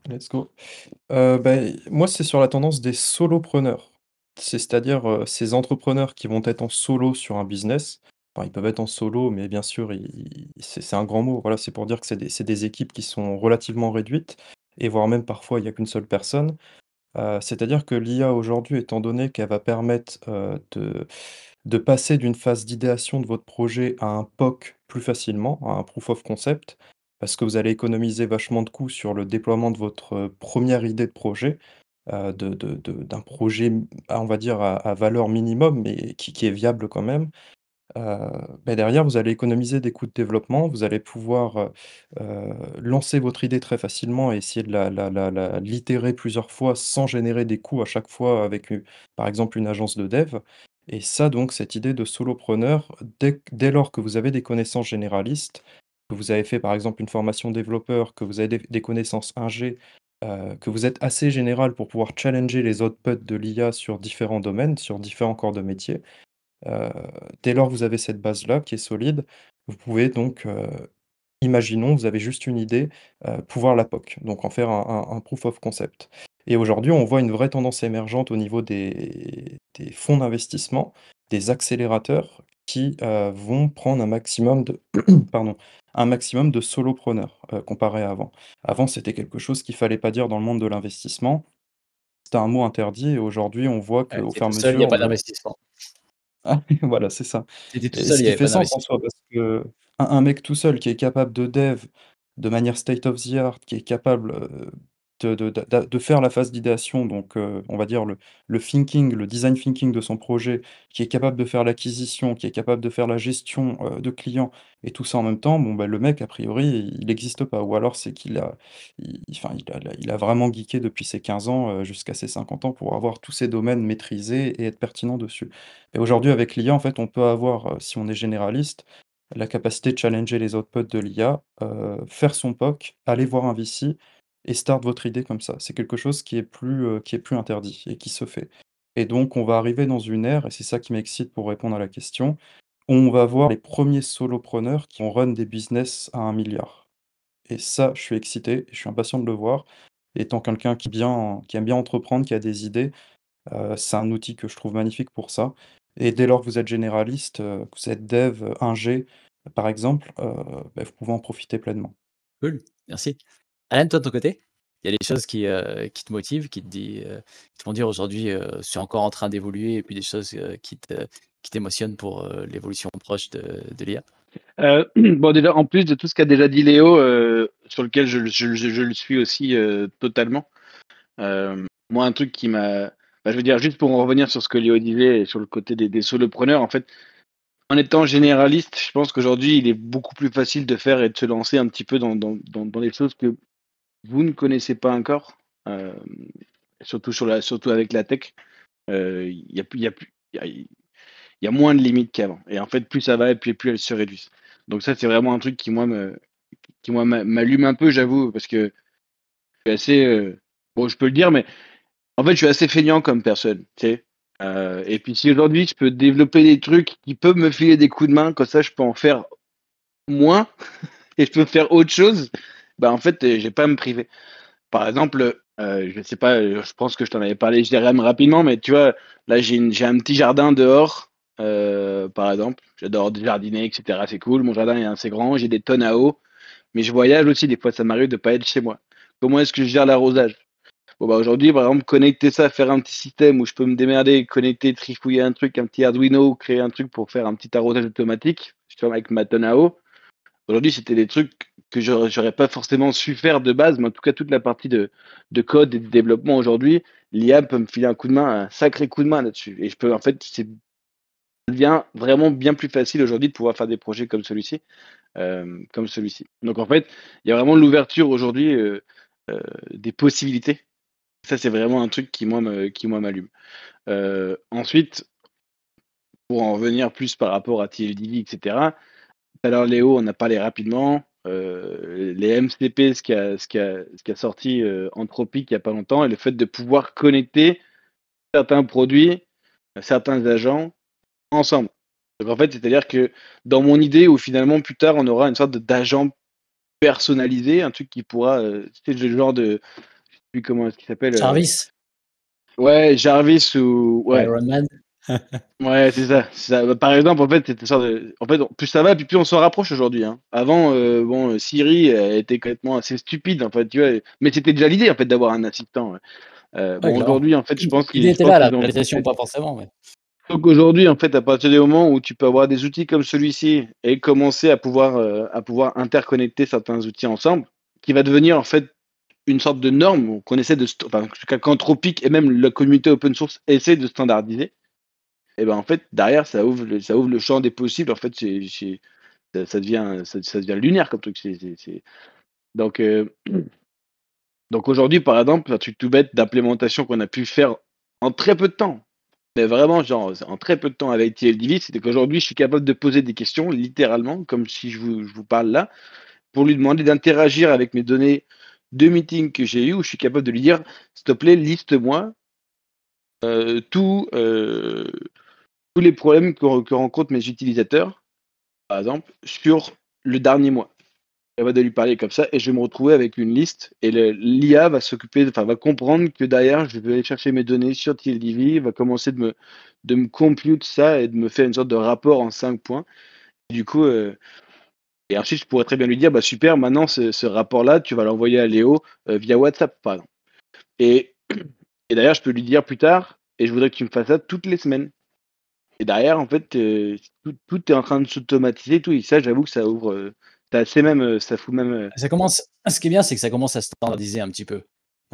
let's go. Moi, c'est sur la tendance des solopreneurs. C'est-à-dire, ces entrepreneurs qui vont être en solo sur un business. Enfin, ils peuvent être en solo, mais bien sûr, c'est un grand mot. Voilà, c'est pour dire que c'est des équipes qui sont relativement réduites et voire même parfois il y a qu'une seule personne. C'est-à-dire que l'IA aujourd'hui, étant donné qu'elle va permettre, de passer d'une phase d'idéation de votre projet à un POC plus facilement, à un proof of concept, parce que vous allez économiser vachement de coûts sur le déploiement de votre, 1re idée de projet, d'un projet, on va dire à valeur minimum, mais qui est viable quand même. Derrière, vous allez économiser des coûts de développement, vous allez pouvoir, lancer votre idée très facilement et essayer de l'itérer plusieurs fois sans générer des coûts à chaque fois avec, par exemple, une agence de dev et ça donc, cette idée de solopreneur, dès lors que vous avez des connaissances généralistes, que vous avez fait, par exemple, une formation développeur, que vous avez des connaissances ingé, que vous êtes assez général pour pouvoir challenger les outputs de l'IA sur différents domaines, sur différents corps de métier. Heu, Dès lors que vous avez cette base-là qui est solide, vous pouvez donc, imaginons, vous avez juste une idée, pouvoir la POC, donc en faire un proof of concept et aujourd'hui, on voit une vraie tendance émergente au niveau des fonds d'investissement, des accélérateurs qui, vont prendre un maximum de pardon, un maximum de solopreneurs, comparé à avant. Avant, c'était quelque chose qu'il fallait pas dire dans le monde de l'investissement. C'était un mot interdit et aujourd'hui, on voit Ouais, qu'au tu fur et à tout seul, il y a mesure pas de d'investissement. ah voilà, c'est ça Si tu tout et seul, ce il y qui avait fait pas sens en d'investissement. soi parce qu'un mec tout seul qui est capable de dev de manière state of the art, qui est capable, de faire la phase d'idéation donc on va dire le thinking, le design thinking de son projet, qui est capable de faire l'acquisition, qui est capable de faire la gestion, de clients et tout ça en même temps, bon, bah, le mec a priori, il n'existe pas ou alors c'est qu'il a enfin, il a vraiment geeké depuis ses 15 ans, jusqu'à ses 50 ans pour avoir tous ces domaines maîtrisés et être pertinent dessus. Et aujourd'hui, avec l'IA, en fait, on peut avoir, si on est généraliste, la capacité de challenger les outputs de l'IA, faire son POC, aller voir un VC et start votre idée comme ça. C'est quelque chose qui est plus interdit et qui se fait. Et donc on va arriver dans une ère, et c'est ça qui m'excite pour répondre à la question, où on va voir les premiers solopreneurs qui ont run des business à 1 milliard. Et ça, je suis excité et je suis impatient de le voir. Étant quelqu'un qui aime bien entreprendre, qui a des idées, c'est un outil que je trouve magnifique pour ça et dès lors que vous êtes généraliste, que vous êtes dev, ingé, par exemple, vous pouvez en profiter pleinement. Cool, merci. Alan, toi de ton côté? Il y a des choses qui te motivent, qui te font dire aujourd'hui, «C'est encore en train d'évoluer» et puis des choses, qui t'émotionnent pour, l'évolution proche de l'IA? Bon, déjà, en plus de tout ce qu'a déjà dit Léo, sur lequel je le suis aussi totalement. Moi, un truc qui m'a. Je veux dire, juste pour en revenir sur ce que Léo disait et sur le côté des solopreneurs, en fait, en étant généraliste, je pense qu'aujourd'hui, il est beaucoup plus facile de faire et de se lancer un petit peu dans des choses que vous ne connaissez pas encore, euh, surtout avec la tech. Il y a plus, il y a plus, il y a moins de limites qu'avant. Et en fait, plus ça va et plus elles se réduisent. Donc ça, c'est vraiment un truc qui moi m'allume un peu, j'avoue, parce que je suis assez, bon, je peux le dire, mais en fait, je suis assez feignant comme personne, tu sais. Et puis si aujourd'hui je peux développer des trucs qui peuvent me filer des coups de main, comme ça je peux en faire moins et je peux faire autre chose, bah en fait, j'ai pas à me priver. Par exemple, je sais pas, je pense que je t'en avais parlé, je dirais même rapidement, mais tu vois, là j'ai un petit jardin dehors, par exemple. J'adore jardiner, etc. C'est cool. Mon jardin est assez grand, j'ai des tonnes à eau, mais je voyage aussi. Des fois, ça m'arrive de pas être chez moi. Comment est-ce que je gère l'arrosage? Bon, bah aujourd'hui, par exemple, connecter ça, faire un petit système où je peux me démerder, connecter, trifouiller un truc, un petit Arduino, créer un truc pour faire un petit arrosage automatique, justement avec ma tonne à eau. Aujourd'hui, c'était des trucs que j'aurais pas forcément su faire de base, mais en tout cas, toute la partie de code et de développement aujourd'hui, l'IA peut me filer un coup de main, un sacré coup de main là-dessus. Et je peux, en fait, c'est devient vraiment bien plus facile aujourd'hui de pouvoir faire des projets comme celui-ci. comme celui-ci. Donc en fait, il y a vraiment l'ouverture aujourd'hui des possibilités. Ça, c'est vraiment un truc qui, moi, m'allume. Ensuite, pour en revenir plus par rapport à TLDV, etc., tout à l'heure, Léo, on a parlé rapidement. Les MCP, ce qui a sorti Anthropic il n'y a pas longtemps, et le fait de pouvoir connecter certains produits, certains agents ensemble. Donc en fait, c'est-à-dire que dans mon idée, où finalement plus tard on aura une sorte d'agent personnalisé, un truc qui pourra, c'est le genre de, je sais plus comment est-ce qu'il s'appelle, Jarvis, ouais, Jarvis ou ouais, Iron Man. ouais, c'est ça. Bah, par exemple, en fait, c'était ça. En fait, plus ça va, puis plus on s'en rapproche aujourd'hui, hein. Avant, bon, Siri était complètement assez stupide, en fait, tu vois. Mais c'était déjà l'idée, en fait, d'avoir un assistant. Ouais. Ouais, Bon, clairement. aujourd'hui, en fait, je pense L'idée qu'ils, je était pense là, la qu'ils ont. réalisation pas forcément, mais Donc aujourd'hui, en fait, à partir du moment où tu peux avoir des outils comme celui-ci et commencer à pouvoir interconnecter certains outils ensemble, qui va devenir en fait une sorte de norme qu'on essaie enfin, en tout cas, qu'Anthropic et même la communauté open source essaie de standardiser. Et ben en fait, derrière, ça ouvre le champ des possibles. En fait, ça devient lunaire comme truc. Donc, donc aujourd'hui, par exemple, un truc tout bête d'implémentation qu'on a pu faire en très peu de temps. Mais vraiment, genre, en très peu de temps avec TLDV, c'était qu'aujourd'hui, je suis capable de poser des questions, littéralement, comme si je vous parle là, pour lui demander d'interagir avec mes données de meeting que j'ai eu, où je suis capable de lui dire, s'il te plaît, liste-moi tous les problèmes que rencontrent mes utilisateurs, par exemple, sur le dernier mois. Elle va de lui parler comme ça et je vais me retrouver avec une liste et l'IA va s'occuper, enfin va comprendre que derrière je vais aller chercher mes données sur TLDV, va commencer de me compute ça et de me faire une sorte de rapport en 5 points. Du coup, et ensuite je pourrais très bien lui dire, bah super, maintenant ce rapport-là, tu vas l'envoyer à Léo via WhatsApp, par exemple. Et, et d'ailleurs, je peux lui dire plus tard, et je voudrais que tu me fasses ça toutes les semaines. Et derrière, en fait, tout est en train de s'automatiser, tout. Et ça, j'avoue que ça ouvre, c'est assez même, ça fout même. ça commence ce qui est bien, c'est que ça commence à se standardiser un petit peu.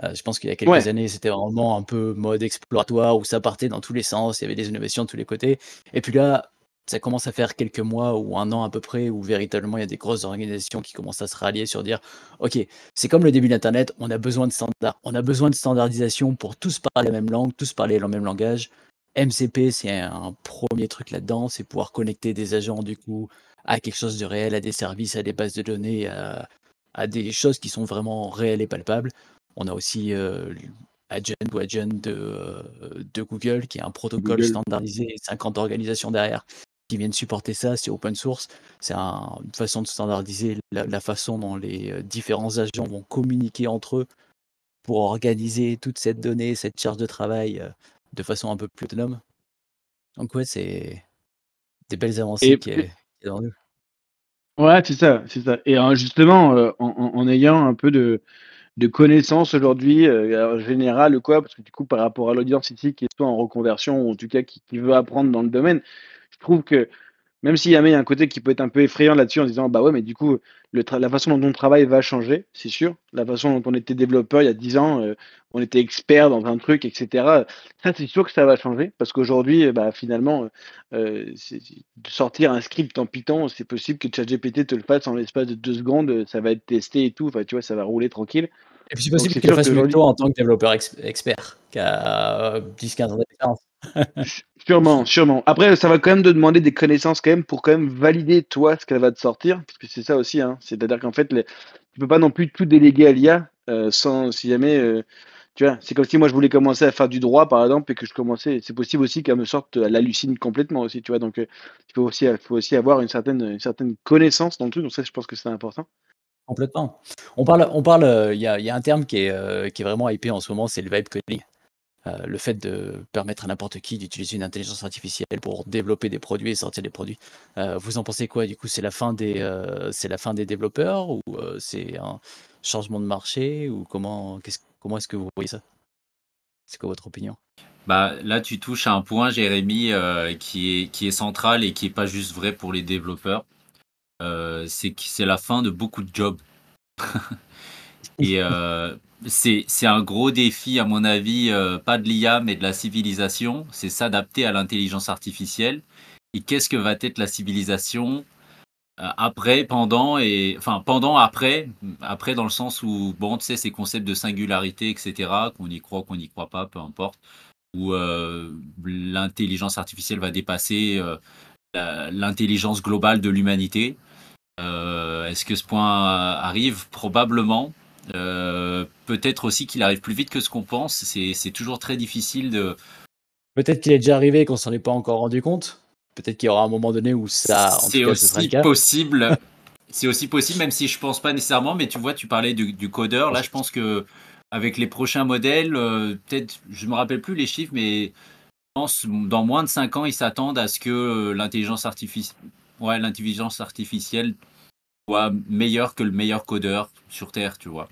Je pense qu'il y a quelques Ouais, années, c'était vraiment un peu mode exploratoire où ça partait dans tous les sens, il y avait des innovations de tous les côtés et puis là, ça commence à faire quelques mois ou 1 an à peu près où véritablement il y a des grosses organisations qui commencent à se rallier sur dire: «OK, c'est comme le début d'internet, on a besoin de standards, on a besoin de standardisation pour tous parler la même langue, tous parler le même langage». MCP, c'est un premier truc là-dedans, c'est pouvoir connecter des agents du coup à quelque chose de réel, à des services, à des bases de données, à des choses qui sont vraiment réelles et palpables. On a aussi Agent ou Agent de Google, qui est un protocole Google. standardisé, 50 organisations derrière qui viennent supporter ça, c'est open source. C'est une façon de standardiser la façon dont les différents agents vont communiquer entre eux pour organiser toute cette donnée, cette charge de travail de façon un peu plus autonome. Donc ouais, c'est des belles avancées Et qui est devant nous. ouais, c'est ça, c'est ça. Et justement, en ayant un peu de connaissances aujourd'hui, en général ou quoi, parce que du coup, par rapport à l'audience ici qui est soit en reconversion ou en tout cas qui veut apprendre dans le domaine, je trouve que même s'il y a un côté qui peut être un peu effrayant là-dessus en se disant: «Bah, ouais, mais du coup, la façon dont on travaille va changer», c'est sûr. La façon dont on était développeur il y a 10 ans, on était expert dans un truc et cetera. Ça, c'est sûr que ça va changer parce qu'aujourd'hui, bah, finalement, de sortir un script en Python, c'est possible que ChatGPT te le fasse en l'espace de 2 secondes, ça va être testé et tout. Enfin, tu vois, ça va rouler tranquille. Et puis c'est Donc possible c'est qu'il le sûr fasse mieux que qu'aujourd'hui toi en tant que développeur expert, qui a 10-15 ans d'expérience. sûrement, sûrement. Après, ça va quand même te demander des connaissances quand même pour quand même valider toi ce qu'elle va te sortir, parce que c'est ça aussi, hein. C'est-à-dire qu'en fait, tu peux pas non plus tout déléguer à l'IA sans si jamais, tu vois, c'est comme si moi je voulais commencer à faire du droit par exemple et que je commençais, c'est possible aussi qu'elle me sorte, elle hallucine complètement aussi, tu vois. Donc, il faut aussi avoir une certaine connaissance dans le truc. Donc ça, je pense que c'est important. Complètement. Il y a un terme qui est vraiment hypé en ce moment, c'est le vibe coding. Le fait de permettre à n'importe qui d'utiliser une intelligence artificielle pour développer des produits et sortir des produits. Vous en pensez quoi du coup? C'est la fin des développeurs ou c'est un changement de marché ou comment est-ce que vous voyez ça? C'est quoi votre opinion? Bah, là, tu touches à un point, Jérémy, qui est central et qui est pas juste vrai pour les développeurs. C'est que c'est la fin de beaucoup de jobs. Et c'est un gros défi, à mon avis, pas de l'IA, mais de la civilisation. C'est s'adapter à l'intelligence artificielle. Et qu'est-ce que va être la civilisation après, pendant et enfin pendant, après, après dans le sens où bon, tu sais, ces concepts de singularité et cetera, qu'on y croit pas, peu importe, où, l'intelligence artificielle va dépasser, l'intelligence globale de l'humanité. Est-ce que ce point arrive? Probablement. Peut-être aussi qu'il arrive plus vite que ce qu'on pense. C'est toujours très difficile de Peut-être qu'il est déjà arrivé et qu'on s'en est pas encore rendu compte. Peut-être qu'il y aura un moment donné où ça, en tout c'est cas, ce sera le aussi cas. possible. C'est aussi possible, même si je pense pas nécessairement, mais tu vois, tu parlais du codeur. Là, je pense que avec les prochains modèles, peut-être, je me rappelle plus les chiffres, mais je pense dans moins de 5 ans, ils s'attendent à ce que l'intelligence artificielle soit meilleure que le meilleur codeur sur Terre, tu vois.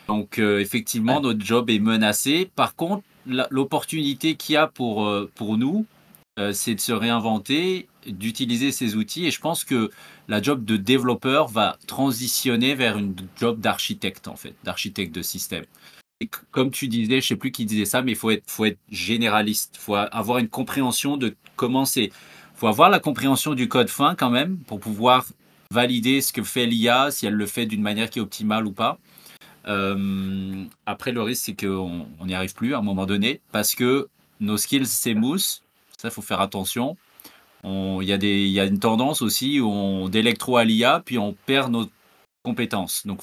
Donc, effectivement, Ouais. notre job est menacé. Par contre, l'opportunité qu'il y a pour nous, c'est de se réinventer, d'utiliser ces outils et je pense que la job de développeur va transitionner vers une job d'architecte, en fait, d'architecte de système. Et comme tu disais, je sais plus qui disait ça, mais faut être généraliste. Faut avoir une compréhension de comment c'est. Faut avoir la compréhension du code fin quand même pour pouvoir valider ce que fait l'IA, si elle le fait d'une manière qui est optimale ou pas. Après, le risque, c'est qu'on n'y arrive plus à un moment donné parce que nos skills s'émoussent. Ça, faut faire attention. Il y a une tendance aussi où on délègue trop à l'IA, puis on perd nos compétences. Donc,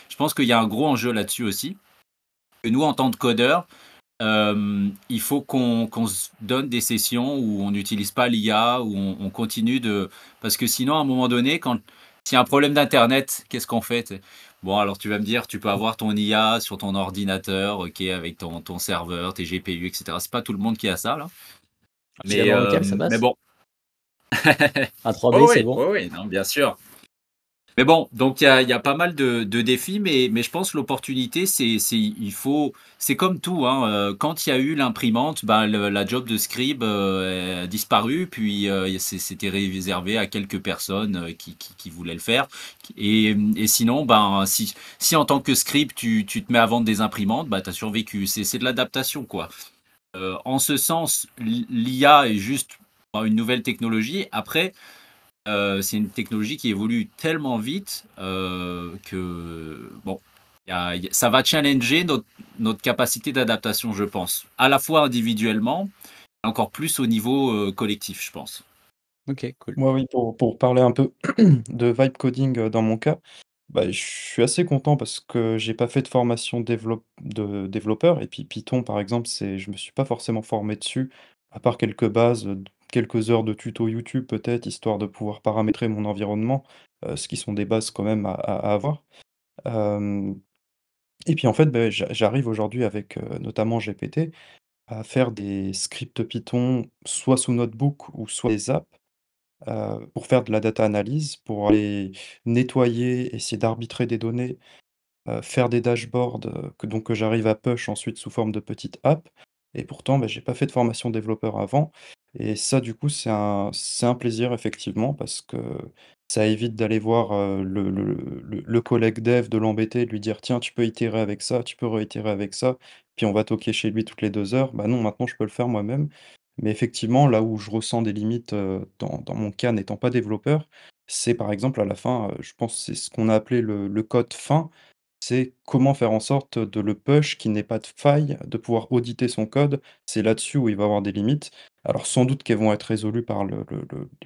je pense qu'il y a un gros enjeu là-dessus aussi. Et nous, en tant que codeurs, il faut qu'on se donne des sessions où on n'utilise pas l'IA, où on continue de... Parce que sinon, à un moment donné, s'il y a un problème d'Internet, qu'est-ce qu'on fait, tu sais? Bon, alors tu vas me dire, tu peux avoir ton IA sur ton ordinateur, ok, avec ton serveur, tes GPU, etc. C'est pas tout le monde qui a ça, là. Filamment local, ça Mais passe. bon. Un Oui, 3D, c'est oui, bon. oui, oui, non, bien sûr. Mais bon, donc il y a pas mal de défis, mais je pense que l'opportunité, c'est comme tout, hein, quand il y a eu l'imprimante, bah, la job de scribe a disparu, puis c'était réservé à quelques personnes qui voulaient le faire. Et sinon, ben, si en tant que scribe, tu te mets à vendre des imprimantes, bah, tu as survécu. C'est de l'adaptation, quoi. En ce sens, l'IA est juste une nouvelle technologie. Après, c'est une technologie qui évolue tellement vite que bon, ça va challenger notre capacité d'adaptation, je pense, à la fois individuellement, et encore plus au niveau collectif, je pense. Ok, cool. Moi, oui, pour parler un peu de vibe coding, dans mon cas, bah, je suis assez content parce que j'ai pas fait de formation de développeur et puis Python, par exemple, je me suis pas forcément formé dessus, à part quelques bases, quelques heures de tuto YouTube peut-être, histoire de pouvoir paramétrer mon environnement, ce qui sont des bases quand même à avoir. Hem Et puis en fait, beh, j'arrive aujourd'hui avec, notamment GPT, à faire des scripts Python, soit sous notebook ou soit des apps, pour faire de la data analyse, pour aller nettoyer, essayer d'arbitrer des données, faire des dashboards, que j'arrive à push ensuite sous forme de petites apps et pourtant, bah, j'ai pas fait de formation développeur avant et ça, du coup, c'est un plaisir effectivement parce que ça évite d'aller voir, le collègue dev, de l'embêter, de lui dire: «Tiens, tu peux itérer avec ça, tu peux réitérer avec ça», puis on va toquer chez lui toutes les 2 heures. Bah, non, maintenant je peux le faire moi-même. Mais effectivement, là où je ressens des limites, dans mon cas n'étant pas développeur, c'est par exemple à la fin, je pense que c'est ce qu'on a appelé le code fin. C'est comment faire en sorte de le push, qu'il n'ait pas de faille, de pouvoir auditer son code. C'est là-dessus où il va avoir des limites. Alors sans doute qu'elles vont être résolues par les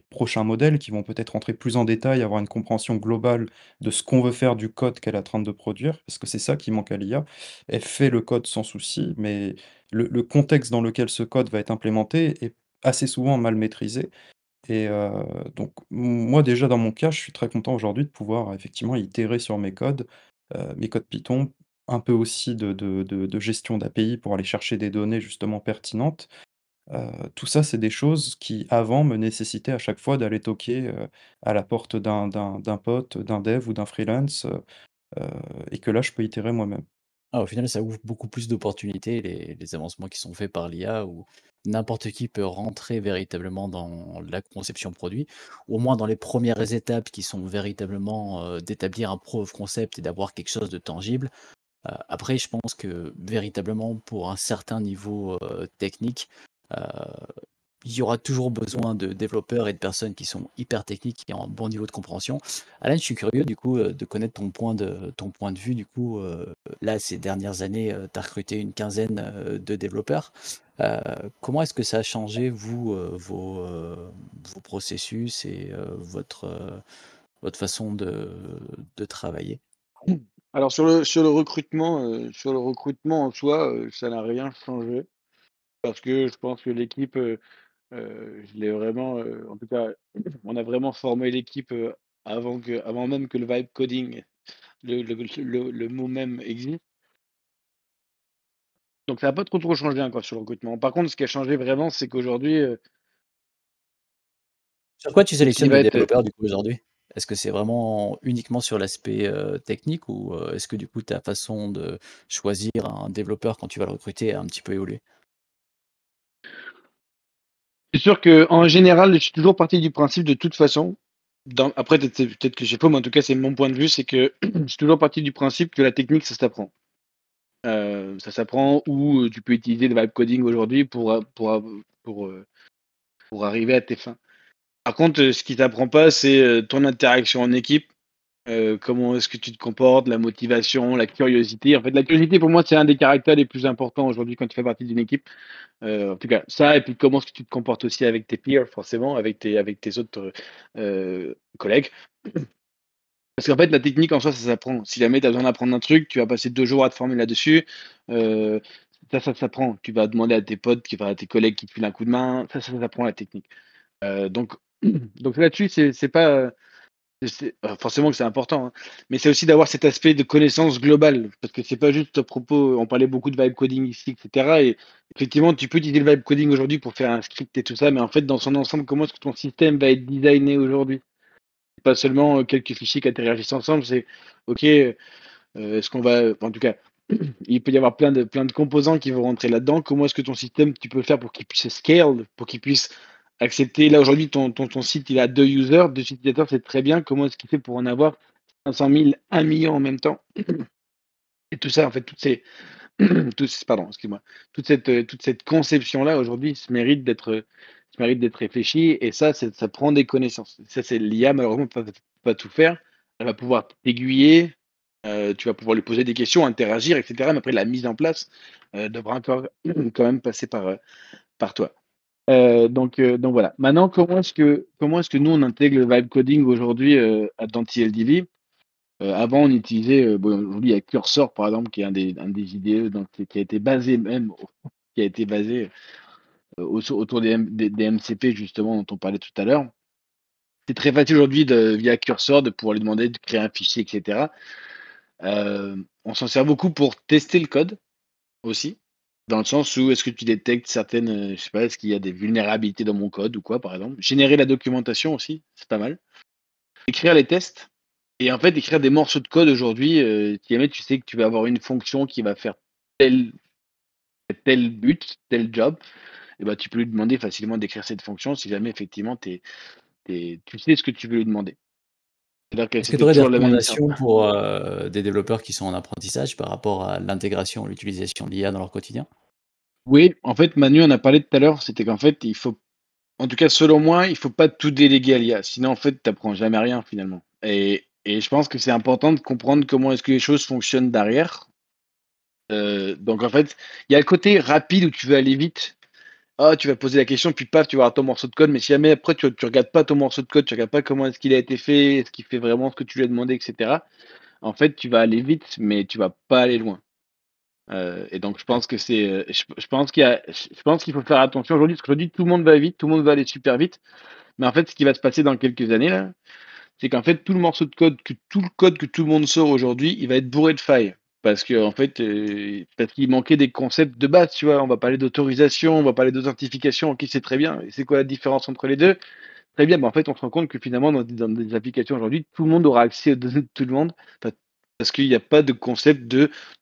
prochains modèles qui vont peut-être rentrer plus en détail, avoir une compréhension globale de ce qu'on veut faire du code qu'elle est en train de produire, parce que c'est ça qui manque à l'IA. Elle fait le code sans souci, mais le contexte dans lequel ce code va être implémenté est assez souvent mal maîtrisé et donc moi déjà dans mon cas, je suis très content aujourd'hui de pouvoir effectivement itérer sur mes codes Python, un peu aussi de gestion d'API pour aller chercher des données justement pertinentes. Tout ça, c'est des choses qui avant me nécessitaient à chaque fois d'aller toquer, à la porte d'un pote, d'un dev ou d'un freelance, heu et que là je peux itérer moi-même. Ah, au final, ça ouvre beaucoup plus d'opportunités, les avancements qui sont faits par l'IA, où n'importe qui peut rentrer véritablement dans la conception produit, au moins dans les premières étapes qui sont véritablement d'établir un proof of concept et d'avoir quelque chose de tangible. Après, je pense que véritablement, pour un certain niveau technique, euh, il y aura toujours besoin de développeurs et de personnes qui sont hyper techniques et ont un bon niveau de compréhension. Alan, je suis curieux du coup de connaître ton point de vue. Du coup, là, ces dernières années, tu as recruté une quinzaine de développeurs. Euh, Comment est-ce que ça a changé, vous, vos processus et votre façon de travailler? Alors sur le recrutement en soi, ça n'a rien changé parce que je pense que l'équipe, je l'ai vraiment, en tout cas, on a vraiment formé l'équipe, avant même que le vibe coding, le mot même existe. Donc ça a pas trop changé encore sur le recrutement. Par contre, ce qui a changé vraiment, c'est qu'aujourd'hui, Sur quoi tu tout ce qui sélectionnes va les être, développeurs du coup aujourd'hui? Est-ce que c'est vraiment uniquement sur l'aspect, technique ou, est-ce que du coup ta façon de choisir un développeur quand tu vas le recruter a un petit peu évolué? c'est sûr qu'en général, je suis toujours parti du principe de toute façon, après peut-être que j'ai faux, mais en tout cas, c'est mon point de vue, c'est que je suis toujours parti du principe que la technique, ça s'apprend. Ça s'apprend ou, tu peux utiliser le vibe coding aujourd'hui pour arriver à tes fins. Par contre, ce qui t'apprend pas, c'est, ton interaction en équipe, comment est-ce que tu te comportes, la motivation, la curiosité. En fait, la curiosité pour moi, c'est un des caractères les plus importants aujourd'hui quand tu fais partie d'une équipe. En tout cas, ça et puis comment est-ce que tu te comportes aussi avec tes peers forcément, avec tes autres, collègues. Parce qu'en fait, la technique en soi, ça s'apprend. Si jamais tu as besoin d'apprendre un truc, tu vas passer 2 jours à te former là-dessus. Heu, ça s'apprend. Tu vas demander à tes potes, à tes collègues qui te filent un coup de main. Ça s'apprend la technique. Donc donc là-dessus, c'est pas, forcément que c'est important, hein, mais c'est aussi d'avoir cet aspect de connaissance globale. Parce que c'est pas juste à propos, on parlait beaucoup de vibe coding ici et cetera, et effectivement, tu peux utiliser le vibe coding aujourd'hui pour faire un script et tout ça, mais en fait, dans son ensemble, comment est-ce que ton système va être designé aujourd'hui? Pas seulement, quelques fichiers qui interagissent ensemble, c'est OK, est-ce qu'on va, en tout cas, il peut y avoir plein de composants qui vont rentrer là-dedans. Comment est-ce que ton système, tu peux le faire pour qu'il puisse scale, pour qu'il puisse accepter, là aujourd'hui ton site il a 2 users, 2 utilisateurs, c'est très bien. Comment est-ce qu'il fait pour en avoir 500 000, 1 million en même temps? Et tout ça, en fait, pardon, excuse-moi. Toute cette conception-là aujourd'hui se mérite d'être réfléchie, et ça prend des connaissances. Ça, c'est l'IA malheureusement peut pas tout faire. Elle va pouvoir t'aiguiller, tu vas pouvoir lui poser des questions, interagir et cetera, mais après la mise en place, devra encore quand même passer par toi. Donc voilà. Maintenant, comment est-ce que nous on intègre le vibe coding aujourd'hui, dans TLDV? Avant, on utilisait, bon, aujourd'hui, il y a Cursor, par exemple, qui est un des IDE, donc qui a été basé même qui a été basé, autour des MCP, justement, dont on parlait tout à l'heure. C'est très facile aujourd'hui via Cursor, de pouvoir lui demander de créer un fichier et cetera. On s'en sert beaucoup pour tester le code aussi, dans le sens où est-ce que tu détectes certaines, je sais pas, est-ce qu'il y a des vulnérabilités dans mon code ou quoi, par exemple. Générer la documentation aussi, c'est pas mal. Écrire les tests. Et en fait, écrire des morceaux de code aujourd'hui, si jamais tu sais que tu vas avoir une fonction qui va faire tel tel but, tel job, et ben tu peux lui demander facilement d'écrire cette fonction si jamais effectivement tu sais ce que tu veux lui demander. C'est-à-dire que Est-ce que c'était tu aurais des toujours la même histoire. recommandations pour, des développeurs qui sont en apprentissage par rapport à l'intégration, l'utilisation de l'IA dans leur quotidien? Oui, en fait, Manu en a parlé tout à l'heure, c'était qu'en fait, en tout cas selon moi, il faut pas tout déléguer à l'IA. Sinon, en fait, tu apprends jamais rien finalement. Et je pense que c'est important de comprendre comment est-ce que les choses fonctionnent derrière. Donc en fait, il y a le côté rapide où tu veux aller vite. Ah, tu vas poser la question, puis paf, tu vas avoir ton morceau de code. Mais si jamais après tu regardes pas ton morceau de code, tu regardes pas comment est-ce qu'il a été fait, est-ce qu'il fait vraiment ce que tu lui as demandé, et cetera. En fait, tu vas aller vite, mais tu vas pas aller loin. Et donc je Ouais. pense que je pense qu'il faut faire attention aujourd'hui, parce qu'aujourd'hui tout le monde va vite, tout le monde va aller super vite. Mais en fait, ce qui va se passer dans quelques années là, c'est qu'en fait, tout le code que tout le monde sort aujourd'hui, il va être bourré de failles. Parce que en fait, parce qu'il manquait des concepts de base, tu vois? On va parler d'autorisation, on va parler d'authentification, OK, c'est très bien. Et c'est quoi la différence entre les 2? Très bien, mais en fait, on se rend compte que finalement, dans des applications aujourd'hui, tout le monde aura accès aux données de tout le monde, pa parce qu'il y a pas de concept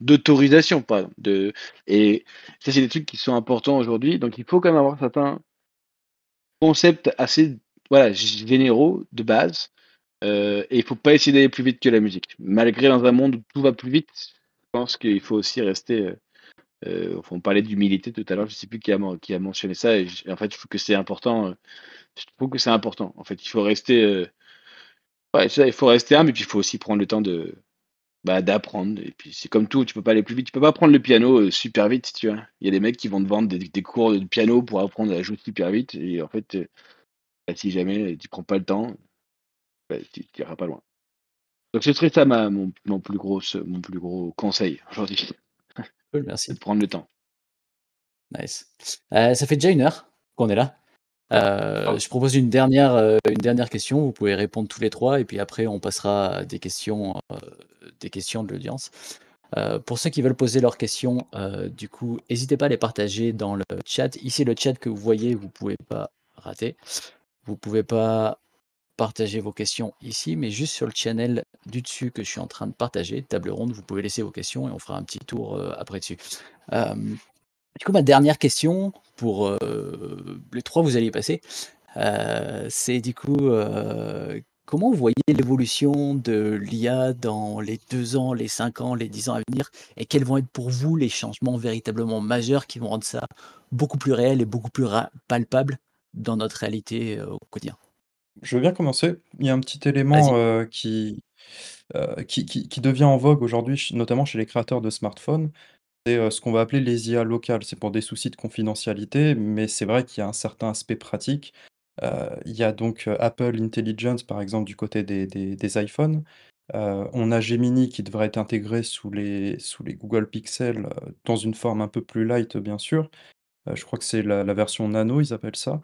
d'autorisation, par exemple, et ça, c'est des trucs qui sont importants aujourd'hui. Donc il faut quand même avoir certains concepts assez, voilà, généraux, de base. Et il faut pas essayer d'aller plus vite que la musique. Malgré dans un monde où tout va plus vite, je pense qu'il faut aussi rester, On parlait d'humilité tout à l'heure, je sais plus qui a mentionné ça et en fait, je trouve que c'est important, je trouve que c'est important. En fait, il faut rester, ouais, c'est ça, il faut rester humble et puis il faut aussi prendre le temps d'apprendre et puis c'est comme tout, tu peux pas aller plus vite. Tu peux pas apprendre le piano, super vite, tu vois? Il y a des mecs qui vont te vendre des cours de piano pour apprendre à jouer super vite et en fait, si jamais tu prends pas le temps, tu iras pas loin. Donc ce serait ça mon plus gros conseil aujourd'hui, Cool, c'est merci. de prendre le temps. Nice. Ça fait déjà 1 heure qu'on est là. Ah, Je propose une dernière question. Vous pouvez répondre tous les 3 et puis après on passera à des questions de l'audience. Pour ceux qui veulent poser leurs questions, du coup, n'hésitez pas à les partager dans le chat. Ici, le chat que vous voyez, vous pouvez pas rater. Vous pouvez pas partager vos questions ici, mais juste sur le channel du dessus que je suis en train de partager, table ronde, vous pouvez laisser vos questions et on fera un petit tour, après dessus. Du coup, ma dernière question pour, les 3 vous allez y passer, c'est du coup, comment vous voyez l'évolution de l'IA dans les 2 ans, les 5 ans, les 10 ans à venir? Et quels vont être pour vous les changements véritablement majeurs qui vont rendre ça beaucoup plus réel et beaucoup plus palpable dans notre réalité, au quotidien? Je veux bien commencer. Il y a un petit Vas-y. élément, qui devient en vogue aujourd'hui, notamment chez les créateurs de smartphones. C'est, ce qu'on va appeler les IA locales. C'est pour des soucis de confidentialité, mais c'est vrai qu'il y a un certain aspect pratique. Il y a donc, Apple Intelligence, par exemple, du côté des iPhones. On a Gemini qui devrait être intégré sous les Google Pixel, dans une forme un peu plus light, bien sûr. Je crois que c'est la version nano, ils appellent ça.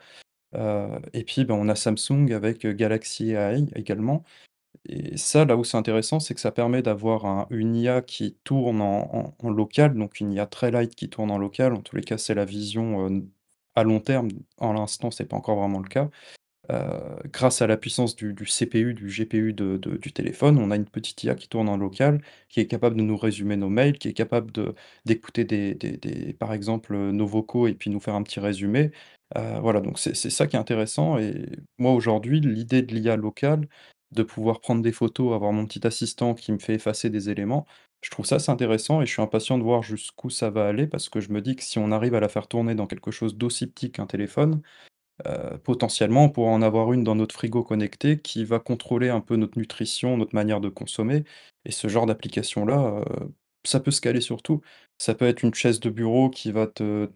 Et puis, ben, on a Samsung avec, Galaxy AI également. Et ça, là où c'est intéressant, c'est que ça permet d'avoir une IA qui tourne en local, donc une IA très light qui tourne en local. En tous les cas, c'est la vision, à long terme. En l'instant, c'est pas encore vraiment le cas. Grâce à la puissance du CPU, du GPU du téléphone, on a une petite IA qui tourne en local, qui est capable de nous résumer nos mails, qui est capable d'écouter par exemple, nos vocaux et puis nous faire un petit résumé. Voilà, donc c'est ça qui est intéressant et moi, aujourd'hui, l'idée de l'IA locale, de pouvoir prendre des photos, avoir mon petit assistant qui me fait effacer des éléments, je trouve ça, c'est intéressant et je suis impatient de voir jusqu'où ça va aller parce que je me dis que si on arrive à la faire tourner dans quelque chose d'aussi petit qu'un téléphone, potentiellement, on pourra en avoir une dans notre frigo connecté qui va contrôler un peu notre nutrition, notre manière de consommer et ce genre d'application-là, ça peut se caler sur tout. Ça peut être une chaise de bureau qui va te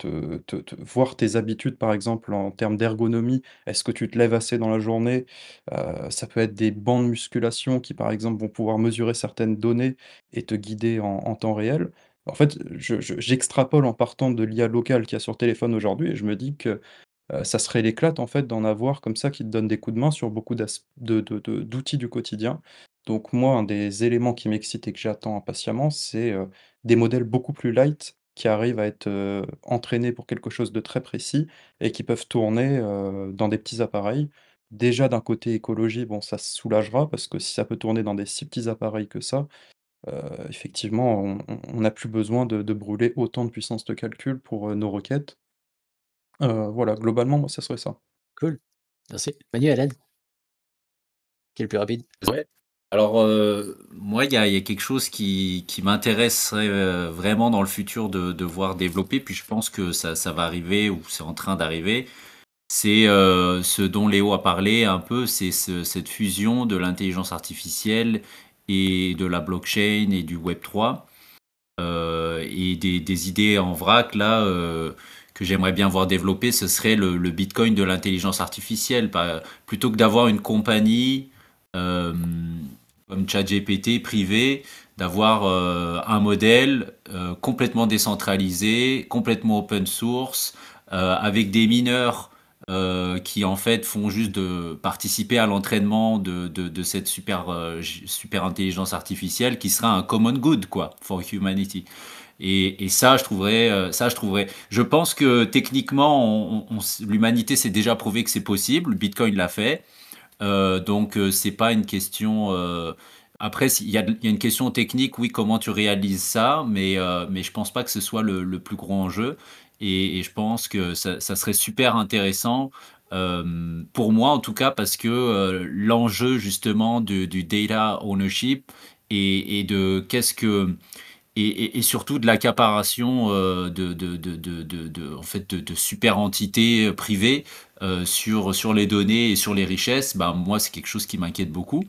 voir tes habitudes, par exemple, en termes d'ergonomie. Est-ce que tu te lèves assez dans la journée? Ça peut être des bancs de musculation qui, par exemple, vont pouvoir mesurer certaines données et te guider en temps réel. En fait, j'extrapole en partant de l'IA locale qu'il y a sur téléphone aujourd'hui et je me dis que ça serait l'éclate en fait d'en avoir comme ça qui te donne des coups de main sur beaucoup d'outils du quotidien. Donc moi, un des éléments qui m'excite et que j'attends impatiemment, c'est, des modèles beaucoup plus light qui arrivent à être, entraînés pour quelque chose de très précis et qui peuvent tourner, dans des petits appareils. Déjà d'un côté écologie, bon ça se soulagera parce que si ça peut tourner dans des si petits appareils que ça, effectivement on n'a plus besoin de brûler autant de puissance de calcul pour, nos requêtes. Voilà, globalement, moi, ça serait ça. Cool. Merci. Manuel, qui est le plus rapide? ouais. Alors, moi, il y a quelque chose qui m'intéresserait vraiment dans le futur de voir développer, puis je pense que ça va arriver ou c'est en train d'arriver. C'est ce dont Léo a parlé un peu, c'est cette fusion de l'intelligence artificielle et de la blockchain et du Web3. Et des idées en vrac là que j'aimerais bien voir développer, ce serait le Bitcoin de l'intelligence artificielle. Plutôt que d'avoir une compagnie euh, comme ChatGPT privé, d'avoir un modèle complètement décentralisé, complètement open source, avec des mineurs qui en fait font juste de participer à l'entraînement de cette super intelligence artificielle qui sera un common good quoi for humanity. Et ça, je trouverais. Je pense que techniquement, l'humanité s'est déjà prouvé que c'est possible. Bitcoin l'a fait. Donc c'est pas une question. Après, il y a une question technique, oui, comment tu réalises ça, mais je pense pas que ce soit le plus gros enjeu. Et je pense que ça serait super intéressant pour moi en tout cas parce que l'enjeu justement du data ownership et de et surtout de l'accaparation en fait, de super entités privées sur les données et sur les richesses. Bah, moi, c'est quelque chose qui m'inquiète beaucoup.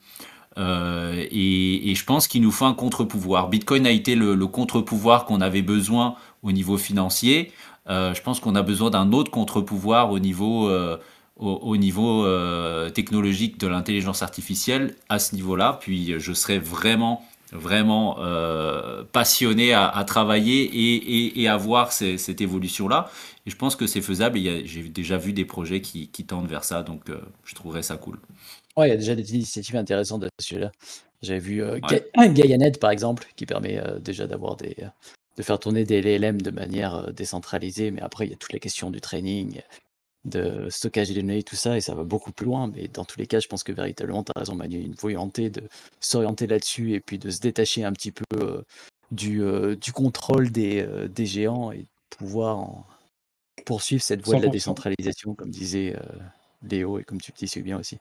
Et je pense qu'il nous faut un contre-pouvoir. Bitcoin a été le contre-pouvoir qu'on avait besoin au niveau financier. Je pense qu'on a besoin d'un autre contre-pouvoir au niveau technologique de l'intelligence artificielle à ce niveau-là. Puis je serais vraiment passionné à travailler et à voir cette évolution-là. Et je pense que c'est faisable. Et j'ai déjà vu des projets qui tendent vers ça, donc je trouverais ça cool. Ouais, il y a déjà des initiatives intéressantes à ce sujet-là. J'avais vu Ouais, GaiaNet, par exemple, qui permet déjà de faire tourner des LLM de manière décentralisée, mais après, il y a toute la question du training, de stockage des données, tout ça, et ça va beaucoup plus loin. Mais dans tous les cas, je pense que véritablement, tu as raison, Manu, une volonté de s'orienter là-dessus et puis de se détacher un petit peu du contrôle des géants et de pouvoir poursuivre cette voie de la 100%. décentralisation, comme disait Léo et comme tu le dis si bien aussi.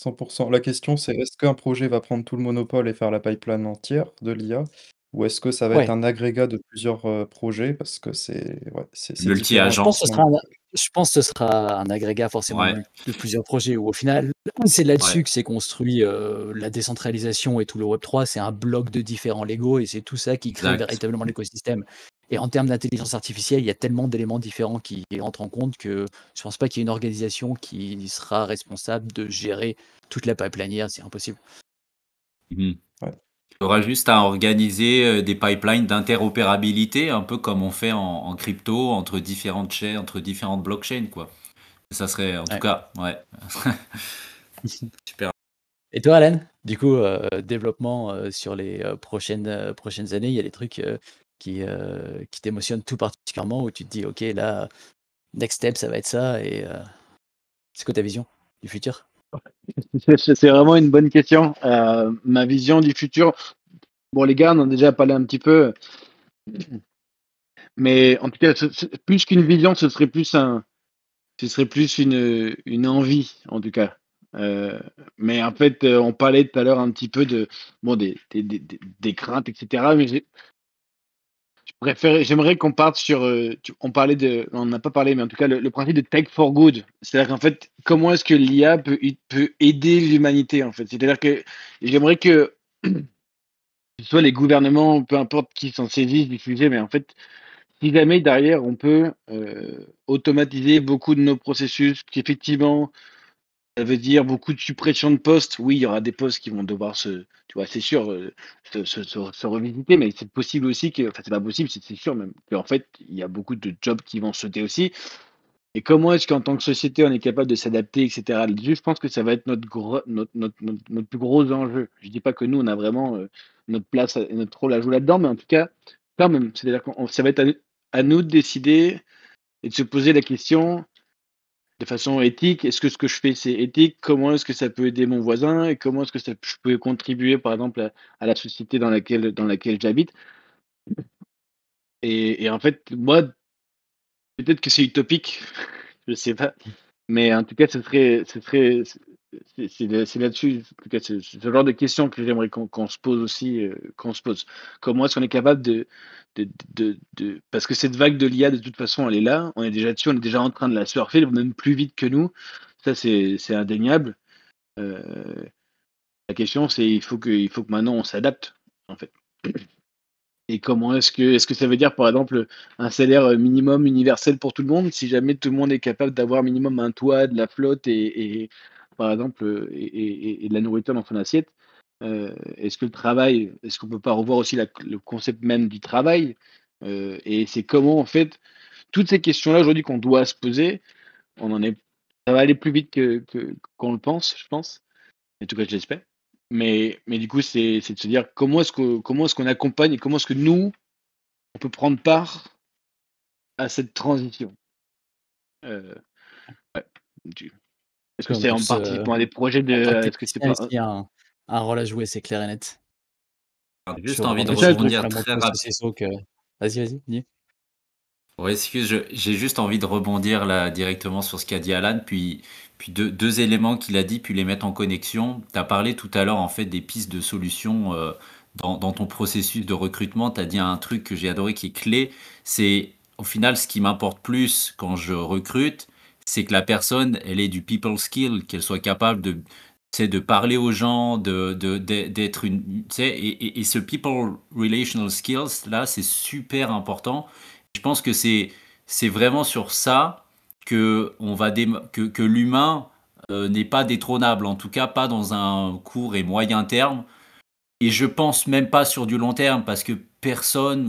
100%. La question, c'est est-ce qu'un projet va prendre tout le monopole et faire la pipeline entière de l'IA? Ou est-ce que ça va être Ouais, un agrégat de plusieurs projets? Parce que c'est différent. je pense que ce multi-agence. sera un agrégat forcément Ouais, de plusieurs projets où au final, c'est ouais, là-dessus que s'est construit la décentralisation et tout le Web3. C'est un bloc de différents Legos et c'est tout ça qui crée exact. véritablement l'écosystème. Et en termes d'intelligence artificielle, il y a tellement d'éléments différents qui entrent en compte que je pense pas qu'il y ait une organisation qui sera responsable de gérer toute la pipeline IA, c'est impossible. Mhm. Ouais. Il y aura juste à organiser des pipelines d'interopérabilité, un peu comme on fait en crypto entre différentes chaînes, entre différentes blockchains, quoi. Ça serait, en tout Ouais. cas, ouais, super. Et toi, Alan, du coup, développement sur les prochaines années, il y a des trucs qui t'émotionnent tout particulièrement où tu te dis, OK, là, next step, ça va être ça. Et c'est quoi ta vision du futur? C'est vraiment une bonne question. Ma vision du futur, bon, les gars, on en a déjà parlé un petit peu, mais en tout cas, plus qu'une vision, ce serait plus une envie, en tout cas. Euh, mais en fait, on parlait tout à l'heure un petit peu bon, des craintes, etc. Mais j'aimerais qu'on parte sur, on n'a pas parlé, mais en tout cas, le principe de tech for good. C'est-à-dire qu'en fait, comment est-ce que l'IA peut aider l'humanité, en fait. C'est-à-dire que j'aimerais que ce soit les gouvernements, peu importe qui s'en saisissent du sujet, mais en fait, si jamais derrière, on peut automatiser beaucoup de nos processus, qu'effectivement, ça veut dire beaucoup de suppression de postes. Oui, il y aura des postes qui vont devoir tu vois, c'est sûr, se revisiter, mais c'est possible aussi enfin, c'est pas possible, c'est sûr même, qu'en fait, il y a beaucoup de jobs qui vont sauter aussi. Et comment est-ce qu'en tant que société, on est capable de s'adapter, etc. Là-dessus, je pense que ça va être notre plus gros enjeu. Je dis pas que nous, on a vraiment notre place et notre rôle à jouer là-dedans, mais en tout cas, quand même, c'est-à-dire que ça va être à nous de décider et de se poser la question de façon éthique, est-ce que ce que je fais, c'est éthique? Comment est-ce que ça peut aider mon voisin? Et comment est-ce que je peux contribuer, par exemple, à la société dans laquelle j'habite? Et en fait, moi, peut-être que c'est utopique, je sais pas. Mais en tout cas, c'est là-dessus, en tout cas, c'est ce genre de questions que j'aimerais qu'on se pose aussi, qu'on se pose. Comment est-ce qu'on est capable parce que cette vague de l'IA, de toute façon, elle est là, on est déjà dessus, on est déjà en train de la surfer, même plus vite que nous. Ça, c'est indéniable. Euh, la question, c'est il faut que maintenant on s'adapte, en fait. Et comment est-ce que ça veut dire, par exemple, un salaire minimum universel pour tout le monde, si jamais tout le monde est capable d'avoir minimum un toit, de la flotte par exemple, et de la nourriture dans son assiette? Est-ce qu'on peut pas revoir aussi le concept même du travail? Et c'est comment, en fait, toutes ces questions-là aujourd'hui qu'on doit se poser, on en est, ça va aller plus vite qu'on le pense, je pense. En tout cas, je l'espère. Mais du coup, c'est de se dire comment est-ce qu'on accompagne et comment est-ce que nous, on peut prendre part à cette transition. Euh, ouais. Est-ce que On a c'est en tous, participant à des projets en tant que est-ce que c'est technicien pas ici, un rôle à jouer, c'est clair et net. J'ai juste Sur envie de c'est ça le l'enrichissement truc. rebondir vraiment de très nos rapidement. sociétés que. Vas-y, dis. Ouais, j'ai juste envie de rebondir là directement sur ce qu'a dit Alan, puis deux éléments qu'il a dit, puis les mettre en connexion. Tu as parlé tout à l'heure en fait des pistes de solutions dans ton processus de recrutement, tu as dit un truc que j'ai adoré qui est clé. C'est au final ce qui m'importe plus quand je recrute, c'est que la personne, elle ait du people skill, qu'elle soit capable de, tu sais, de parler aux gens, d'être une, tu sais, et ce people relational skills là, c'est super important. Je pense que c'est vraiment sur ça que l'humain n'est pas détrônable, en tout cas pas dans un court et moyen terme. Et je pense même pas sur du long terme parce que personne,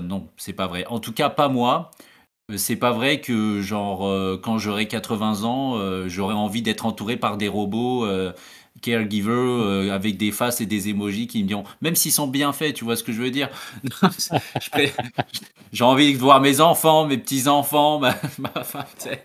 non, c'est pas vrai. En tout cas, pas moi. C'est pas vrai que, genre, quand j'aurai 80 ans, j'aurai envie d'être entouré par des robots caregivers avec des faces et des emojis qui me diront, même s'ils sont bien faits, tu vois ce que je veux dire? Je pré- J'ai envie de voir mes enfants, mes petits-enfants, ma femme, tu sais.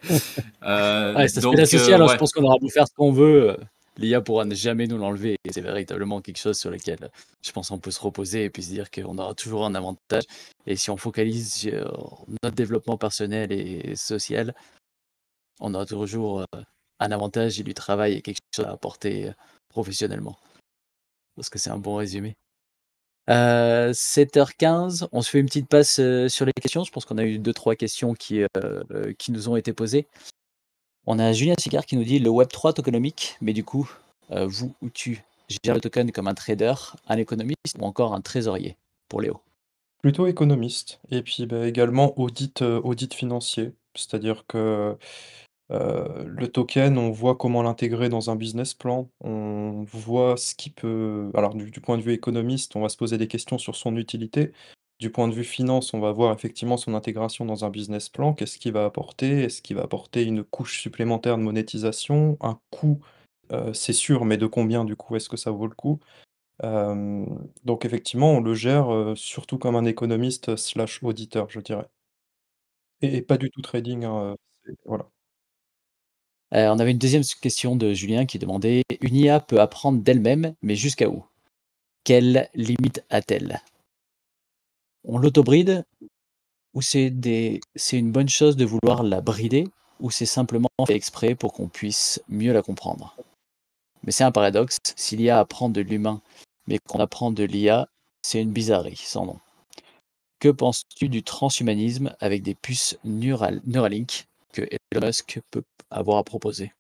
Ouais, cet aspect social, hein, je Ouais. pense qu'on aura beau faire ce qu'on veut, l'IA pourra ne jamais nous l'enlever et c'est véritablement quelque chose sur lequel, je pense on peut se reposer et puis se dire qu'on aura toujours un avantage et si on focalise sur notre développement personnel et social, on aura toujours, un avantage et du travail et quelque chose à apporter, professionnellement. Parce que c'est un bon résumé. 7h15, on se fait une petite passe, sur les questions. Je pense qu'on a eu deux trois questions qui nous ont été posées. On a Julien Sigard qui nous dit: «Le Web3 tokenomique, mais du coup, vous ou tu gères le token comme un trader, un économiste ou encore un trésorier?» Pour Léo. Plutôt économiste et puis, bah, également audit financier. C'est-à-dire que, le token, on voit comment l'intégrer dans un business plan. On voit ce qui peut alors du point de vue économiste, on va se poser des questions sur son utilité. Du point de vue finance, on va voir effectivement son intégration dans un business plan. Qu'est-ce qu'il va apporter? Est-ce qu'il va apporter une couche supplémentaire de monétisation? Un coût, c'est sûr, mais de combien du coup? Est-ce que ça vaut le coup? Donc effectivement, on le gère, surtout comme un économiste slash auditeur, je dirais et pas du tout trading, hein, c'est voilà. On avait une deuxième question de Julien qui demandait: «Une IA peut apprendre d'elle-même, mais jusqu'à où? Quelle limite a-t-elle? On l'autobride ou c'est une bonne chose de vouloir la brider ou c'est simplement fait exprès pour qu'on puisse mieux la comprendre?» Mais c'est un paradoxe, si l'IA apprend de l'humain, mais qu'on apprend de l'IA, c'est une bizarrerie sans nom. Que penses-tu du transhumanisme avec des puces Neuralink que Elon Musk peut avoir à proposer?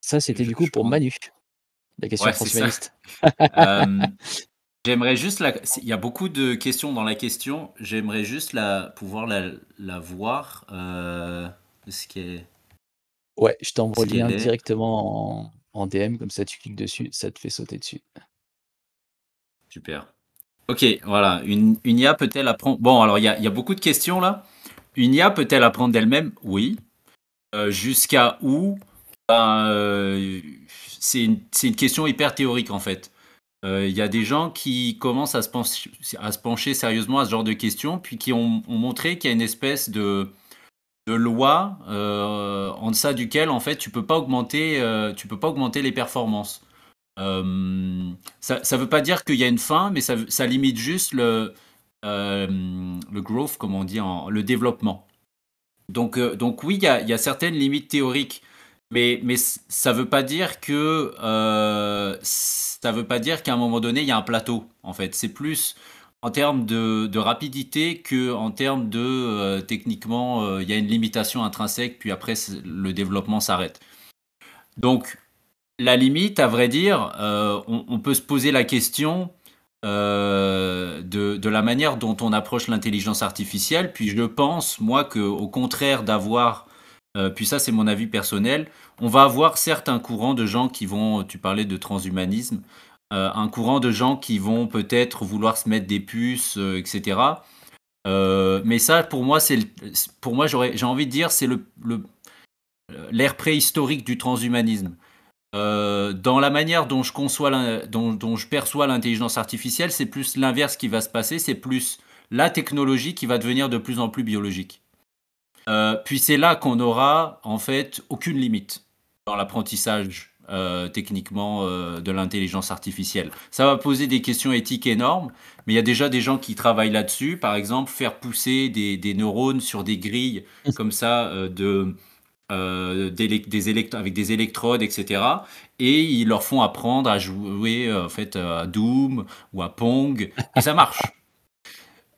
Ça, c'était du coup Je pour pense. Manu, la question Ouais, c'est ça. transhumaniste. Euh, J'aimerais juste il y a beaucoup de questions dans la question. J'aimerais juste pouvoir la voir. Ouais, je t'envoie Est-ce le lien qu'elle est? directement en DM, comme ça tu cliques dessus, ça te fait sauter dessus. Super. Ok, voilà. Une IA peut-elle apprendre? Bon, alors il y a beaucoup de questions là. Une IA peut-elle apprendre d'elle-même? Oui. Jusqu'à où? Ben, c'est une question hyper théorique en fait. Il y a des gens qui commencent à se pencher sérieusement à ce genre de questions, puis qui ont montré qu'il y a une espèce de loi en deçà duquel en fait tu peux pas augmenter les performances. Ça veut pas dire qu'il y a une fin, mais ça limite juste le growth, comme on dit, le développement. Donc oui, il y a certaines limites théoriques, mais ça veut pas dire ça veut pas dire qu'à un moment donné il y a un plateau. En fait, c'est plus en termes de rapidité que en termes de techniquement il y a une limitation intrinsèque, puis après le développement s'arrête. Donc la limite, à vrai dire, on peut se poser la question de la manière dont on approche l'intelligence artificielle. Puis je pense, moi, qu'au contraire d'avoir, puis ça c'est mon avis personnel, on va avoir certes un courant de gens qui vont, tu parlais de transhumanisme, un courant de gens qui vont peut-être vouloir se mettre des puces, etc. Mais ça, pour moi, pour moi, j'ai envie de dire, c'est l'ère préhistorique du transhumanisme. Dans la manière dont je conçois, dont je perçois l'intelligence artificielle, c'est plus l'inverse qui va se passer, c'est plus la technologie qui va devenir de plus en plus biologique. Puis c'est là qu'on aura en fait aucune limite dans l'apprentissage techniquement de l'intelligence artificielle. Ça va poser des questions éthiques énormes, mais il y a déjà des gens qui travaillent là-dessus. Par exemple, faire pousser des neurones sur des grilles comme ça avec des électrodes, etc. Et ils leur font apprendre à jouer en fait à Doom ou à Pong, et ça marche.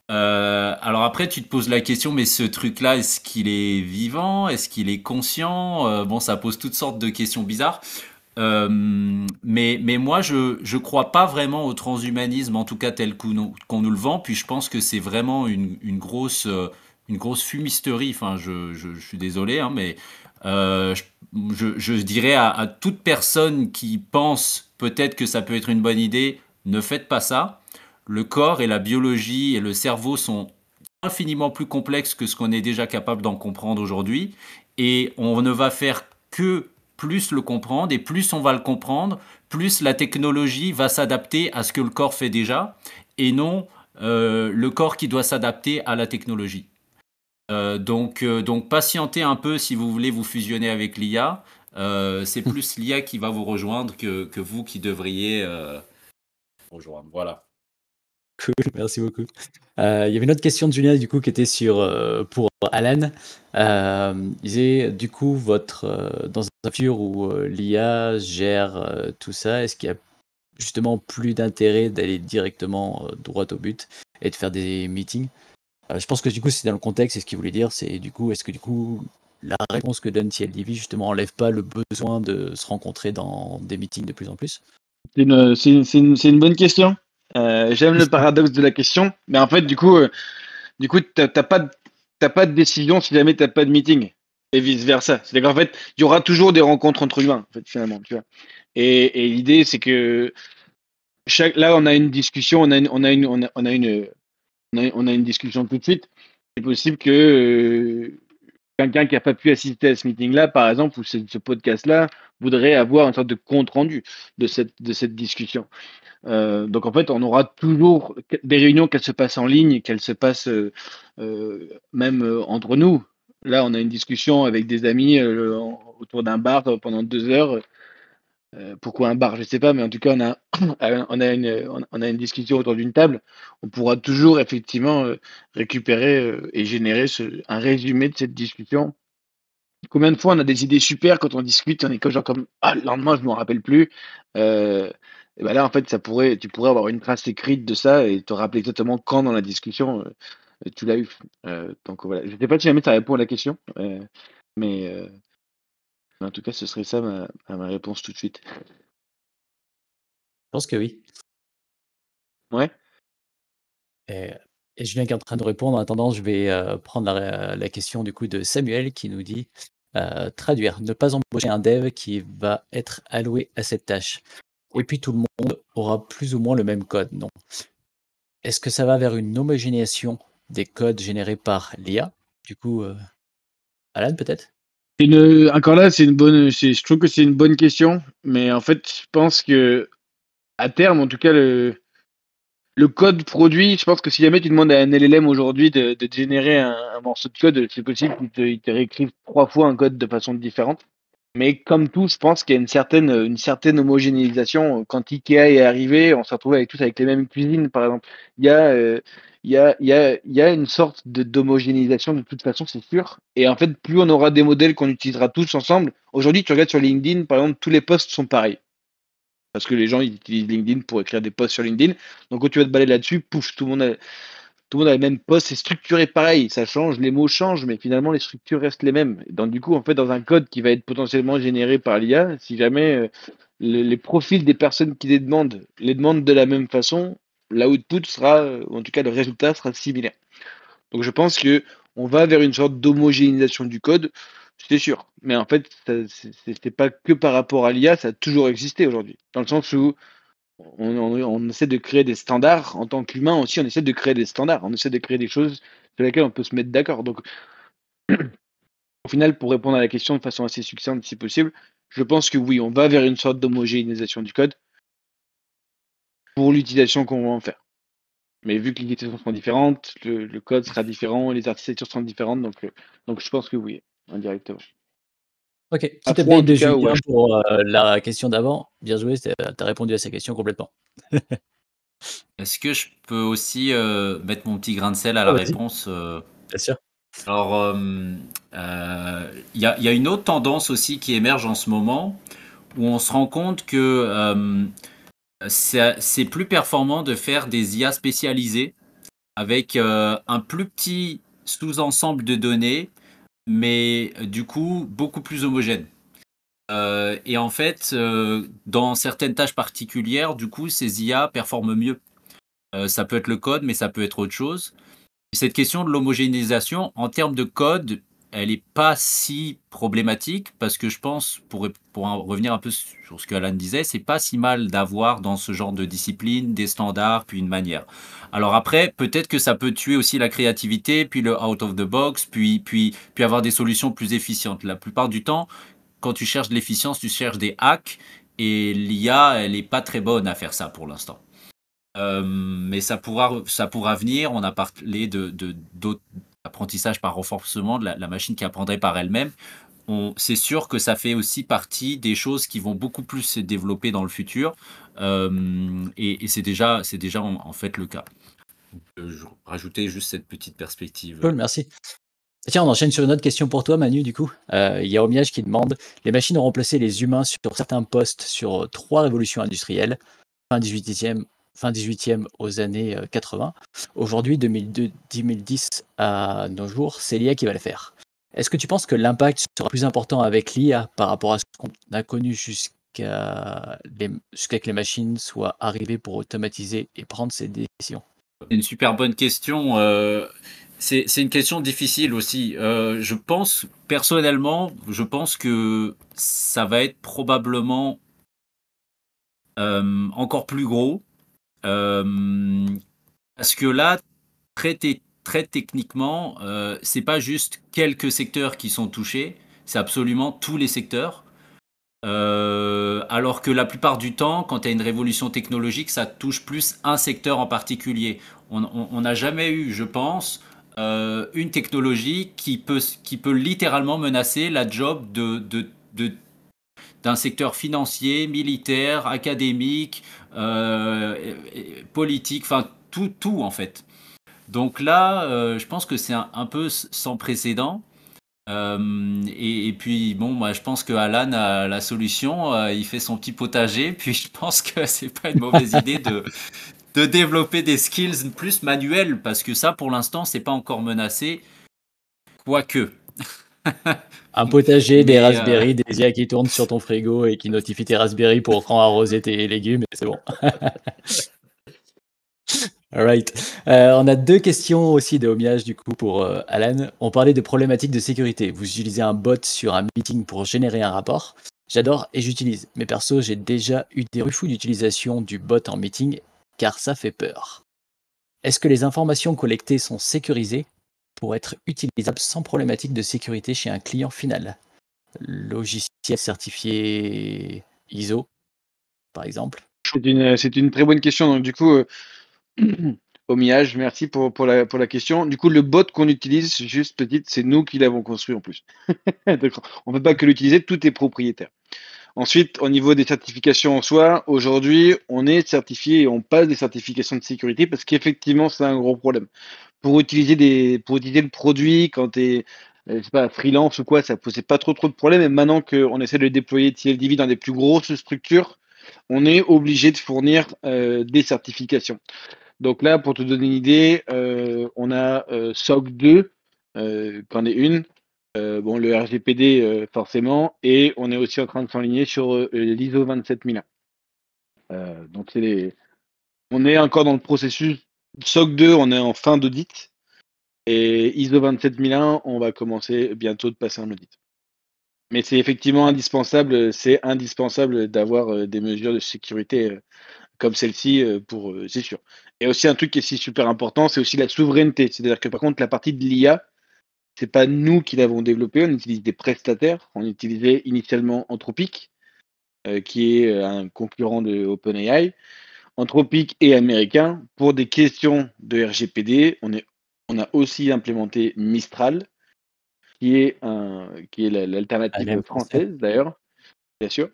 Alors après, tu te poses la question, mais ce truc-là, est-ce qu'il est vivant? Est-ce qu'il est conscient? Bon, ça pose toutes sortes de questions bizarres. Mais moi, je crois pas vraiment au transhumanisme, en tout cas tel qu'on nous le vend. Puis je pense que c'est vraiment une grosse fumisterie. Enfin, je suis désolé, hein, mais je dirais à toute personne qui pense peut-être que ça peut être une bonne idée, ne faites pas ça. Le corps et la biologie et le cerveau sont infiniment plus complexes que ce qu'on est déjà capable d'en comprendre aujourd'hui. Et on ne va faire que plus le comprendre, et plus on va le comprendre, plus la technologie va s'adapter à ce que le corps fait déjà, et non le corps qui doit s'adapter à la technologie. Donc patientez un peu si vous voulez vous fusionner avec l'IA. C'est plus l'IA qui va vous rejoindre que vous qui devriez rejoindre. Voilà. Cool, merci beaucoup. Il y avait une autre question de Julien, du coup, qui était pour Alan. Il disait, du coup, dans un futur où l'IA gère tout ça, est-ce qu'il y a justement plus d'intérêt d'aller directement droit au but et de faire des meetings? Je pense que du coup, c'est dans le contexte, et ce qu'il voulait dire, c'est du coup, est-ce que du coup, la réponse que donne TLDV justement enlève pas le besoin de se rencontrer dans des meetings de plus en plus? C'est une bonne question. J'aime le paradoxe de la question, mais en fait, du coup, t'as pas de décision si jamais t'as pas de meeting, et vice versa. C'est-à-dire qu'en fait, il y aura toujours des rencontres entre humains, en fait, finalement, tu vois. Et l'idée, c'est que là, on a une discussion, on a une discussion tout de suite. C'est possible que quelqu'un qui n'a pas pu assister à ce meeting-là, par exemple, ou ce podcast-là, voudrait avoir une sorte de compte rendu de cette discussion. Donc en fait, on aura toujours des réunions, qu'elles se passent en ligne, qu'elles se passent même entre nous. Là, on a une discussion avec des amis autour d'un bar pendant 2 heures. Pourquoi un bar, je sais pas, mais en tout cas, on a une discussion autour d'une table. On pourra toujours effectivement récupérer et générer un résumé de cette discussion. Combien de fois on a des idées super quand on discute, on est comme genre comme ah le lendemain je m'en rappelle plus. Et ben là en fait tu pourrais avoir une trace écrite de ça et te rappeler exactement quand dans la discussion tu l'as eu. Donc voilà, je sais pas si jamais ça répond à la question, mais, euh, mais en tout cas ce serait ça ma réponse tout de suite. Je pense que oui. Ouais. Et, et Julien qui est en train de répondre. En attendant, je vais prendre la question du coup de Samuel qui nous dit traduire, ne pas embaucher un dev qui va être alloué à cette tâche. Et puis tout le monde aura plus ou moins le même code, non? Est-ce que ça va vers une homogénéisation des codes générés par l'IA? Du coup, Alan peut-être? Encore là, je trouve que c'est une bonne question, mais en fait, je pense que à terme, en tout cas, le code produit, je pense que si jamais tu demandes à un LLM aujourd'hui de générer un morceau de code, c'est possible qu'il te réécrive 3 fois un code de façon différente. Mais comme tout, je pense qu'il y a une certaine homogénéisation. Quand Ikea est arrivé, on s'est retrouvé tous avec les mêmes cuisines, par exemple. Il y a, il y a une sorte d'homogénéisation de toute façon, c'est sûr. Et en fait, plus on aura des modèles qu'on utilisera tous ensemble. Aujourd'hui, tu regardes sur LinkedIn, par exemple, tous les posts sont pareils. Parce que les gens ils utilisent LinkedIn pour écrire des posts sur LinkedIn. Donc quand tu vas te balader là-dessus, pouf, tout le monde a le même post, c'est structuré pareil, ça change, les mots changent, mais finalement les structures restent les mêmes. Donc du coup, en fait, dans un code qui va être potentiellement généré par l'IA, si jamais les profils des personnes qui les demandent de la même façon, l'output sera, ou en tout cas le résultat sera similaire. Donc je pense que on va vers une sorte d'homogénéisation du code, c'est sûr. Mais en fait, c'est pas que par rapport à l'IA, ça a toujours existé aujourd'hui. Dans le sens où on essaie de créer des standards. En tant qu'humain aussi, on essaie de créer des standards. On essaie de créer des choses sur lesquelles on peut se mettre d'accord. Donc, au final, pour répondre à la question de façon assez succincte, si possible, je pense que oui, on va vers une sorte d'homogénéisation du code pour l'utilisation qu'on va en faire. Mais vu que les utilisations seront différentes, le code sera différent, les architectures seront différentes, donc je pense que oui, indirectement. Ok, À petit froid, en update de tout cas, Julien ouais. pour la question d'avant. Bien joué, tu as répondu à sa question complètement. Est-ce que je peux aussi mettre mon petit grain de sel à Ah, la vas-y, réponse bien sûr. Alors, il y a une autre tendance aussi qui émerge en ce moment, où on se rend compte que c'est plus performant de faire des IA spécialisées avec un plus petit sous-ensemble de données, mais du coup beaucoup plus homogène. Et en fait, dans certaines tâches particulières, du coup, ces IA performent mieux. Ça peut être le code, mais ça peut être autre chose. Cette question de l'homogénéisation, en termes de code, elle est pas si problématique parce que je pense, revenir un peu sur ce que Alan disait, c'est pas si mal d'avoir dans ce genre de discipline des standards puis une manière. Alors après, peut-être que ça peut tuer aussi la créativité, puis le out of the box, puis avoir des solutions plus efficientes. La plupart du temps, quand tu cherches de l'efficience, tu cherches des hacks et l'IA, elle est pas très bonne à faire ça pour l'instant. Mais ça pourra venir. On a parlé d'autres apprentissages par renforcement, de la machine qui apprendrait par elle-même. C'est sûr que ça fait aussi partie des choses qui vont beaucoup plus se développer dans le futur. Et c'est déjà en fait le cas. Je rajoutais juste cette petite perspective. Cool, merci. Tiens, on enchaîne sur une autre question pour toi, Manu, du coup. Il y a Omiage qui demande, les machines ont remplacé les humains sur certains postes sur 3 révolutions industrielles, fin 18e, fin 18e aux années 80. Aujourd'hui, 2010 à nos jours, c'est l'IA qui va le faire. Est-ce que tu penses que l'impact sera plus important avec l'IA par rapport à ce qu'on a connu jusqu'à que les machines soient arrivées pour automatiser et prendre ces décisions? C'est une super bonne question. C'est une question difficile aussi. Personnellement, je pense que ça va être probablement encore plus gros. Parce que là, très techniquement, c'est pas juste quelques secteurs qui sont touchés, c'est absolument tous les secteurs. Alors que la plupart du temps, quand tu as une révolution technologique, ça touche plus un secteur en particulier. On n'a jamais eu, je pense, une technologie qui peut littéralement menacer la job d'un secteur financier, militaire, académique, politique, enfin tout en fait. Donc là, je pense que c'est un peu sans précédent. Et puis bon, moi je pense que Alan a la solution. Il fait son petit potager, puis je pense que c'est pas une mauvaise idée de développer des skills plus manuels parce que ça, pour l'instant, c'est pas encore menacé, quoique. Un potager, des Mais raspberries, des IA qui tournent sur ton frigo et qui notifient tes raspberries pour quand arroser tes légumes, et c'est bon. Alright. On a 2 questions aussi de Homiage du coup pour Alan. On parlait de problématiques de sécurité. Vous utilisez un bot sur un meeting pour générer un rapport. J'adore et j'utilise. Mais perso, j'ai déjà eu des refus d'utilisation du bot en meeting car ça fait peur. Est-ce que les informations collectées sont sécurisées pour être utilisables sans problématique de sécurité chez un client final? Logiciel certifié ISO, par exemple? C'est une très bonne question. Donc, du coup, Omiyage, merci pour la question. Du coup, le bot qu'on utilise, juste petite, c'est nous qui l'avons construit en plus. Donc, on ne peut pas que l'utiliser, tout est propriétaire. Ensuite, au niveau des certifications en soi, aujourd'hui, on est certifié et on passe des certifications de sécurité parce qu'effectivement, c'est un gros problème. Pour utiliser le produit quand tu es, je sais pas, freelance ou quoi, ça posait pas trop de problèmes. Et maintenant qu'on essaie de le déployer TLDV dans des plus grosses structures, on est obligé de fournir des certifications. Donc là, pour te donner une idée, on a SOC 2, qu'en est une. Bon, le RGPD, forcément, et on est aussi en train de s'enligner sur l'ISO 27001. Donc on est encore dans le processus. SOC 2, on est en fin d'audit, et ISO 27001, on va commencer bientôt de passer un audit. Mais c'est effectivement indispensable, c'est indispensable d'avoir des mesures de sécurité comme celle-ci, c'est sûr. Et aussi un truc qui est aussi super important, c'est aussi la souveraineté. C'est-à-dire que par contre, la partie de l'IA, c'est pas nous qui l'avons développée, on utilise des prestataires. On utilisait initialement Anthropic, qui est un concurrent de OpenAI. Anthropic est américain. Pour des questions de RGPD, on a aussi implémenté Mistral, qui est l'alternative ALM français. française d'ailleurs, bien sûr,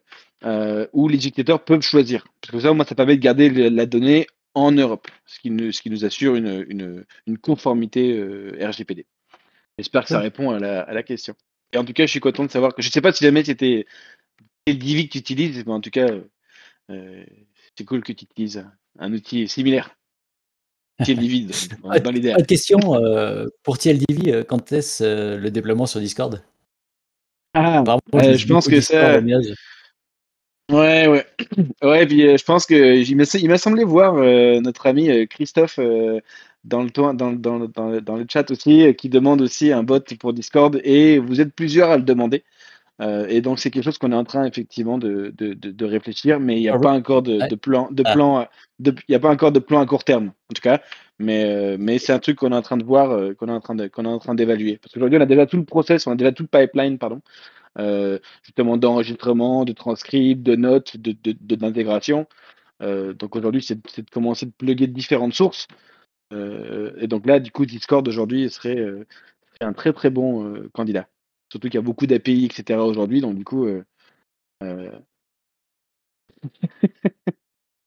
où les utilisateurs peuvent choisir. Parce que ça, moi, ça permet de garder la donnée en Europe, ce qui nous assure une conformité RGPD. J'espère que ça Cool. répond à la question. Et en tout cas, je suis content de savoir que je sais pas si jamais c'était quel Divi que tu utilises, mais en tout cas, c'est cool que tu utilises un outil similaire. TLDV dans Pas l'idéal. de question, pour TLDV, quand est-ce, le déploiement sur Discord? Ah, Apparemment, j'utilise je pense beaucoup que Discord à ça Nuage. ouais, ouais. Ouais, puis, je pense que il m'a semblé voir, notre ami, Christophe, dans le toin dans le chat aussi, qui demande aussi un bot pour Discord et vous êtes plusieurs à le demander. Et donc c'est quelque chose qu'on est en train effectivement de réfléchir, mais il n'y a Ah ouais? pas encore Ouais. de Ah. plan, il y a pas encore de plan à court terme, en tout cas. Mais c'est un truc qu'on est en train de voir, qu'on est en train d'évaluer. Parce qu'aujourd'hui, on a déjà tout le process, on a déjà tout le pipeline, pardon, justement d'enregistrement, de transcript, de notes, d'intégration. Donc aujourd'hui, c'est de commencer de plugger différentes sources. Et donc là, du coup, Discord aujourd'hui serait un très très bon candidat. Surtout qu'il y a beaucoup d'API, etc. aujourd'hui, donc du coup, euh,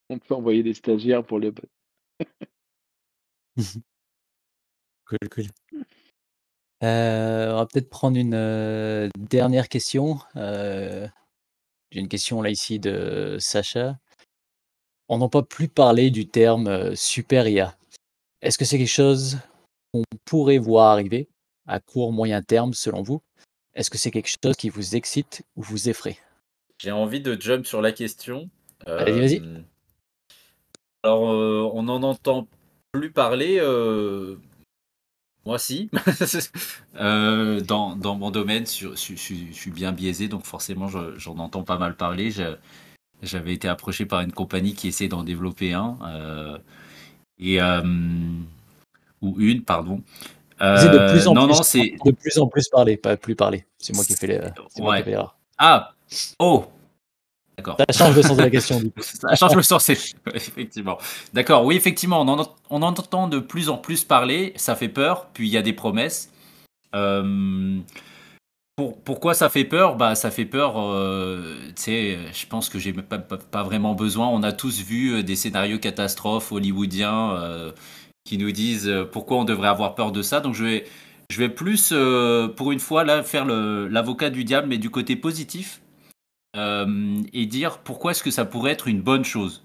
on peut envoyer des stagiaires pour le bot. Cool, cool. On va peut-être prendre une, dernière question. J'ai une question là ici de Sacha. On n'entend plus parler du terme, super IA. Est-ce que c'est quelque chose qu'on pourrait voir arriver à court, moyen terme selon vous? Est-ce que c'est quelque chose qui vous excite ou vous effraie? J'ai envie de jump sur la question. Allez-y, vas-y. Alors, on n'en entend plus parler, moi si. Dans mon domaine, je suis bien biaisé, donc forcément j'en entends pas mal parler. J'avais été approché par une compagnie qui essaie d'en développer un, et, ou une, pardon. C'est de plus en Non, plus, non, c'est... de plus en plus parler, pas plus parler. C'est moi qui ai Ouais. fait l'erreur. Ah! Oh! D'accord. Ça change le sens de la question du coup. Ça change le sens, effectivement. D'accord, oui, effectivement, on en entend de plus en plus parler, ça fait peur, puis il y a des promesses. Euh, pourquoi ça fait peur? Bah, ça fait peur, tu sais, je pense que j'ai pas vraiment besoin. On a tous vu des scénarios catastrophes hollywoodiens qui nous disent pourquoi on devrait avoir peur de ça. Donc je vais plus, pour une fois, là, faire l'avocat du diable, mais du côté positif, et dire pourquoi est-ce que ça pourrait être une bonne chose.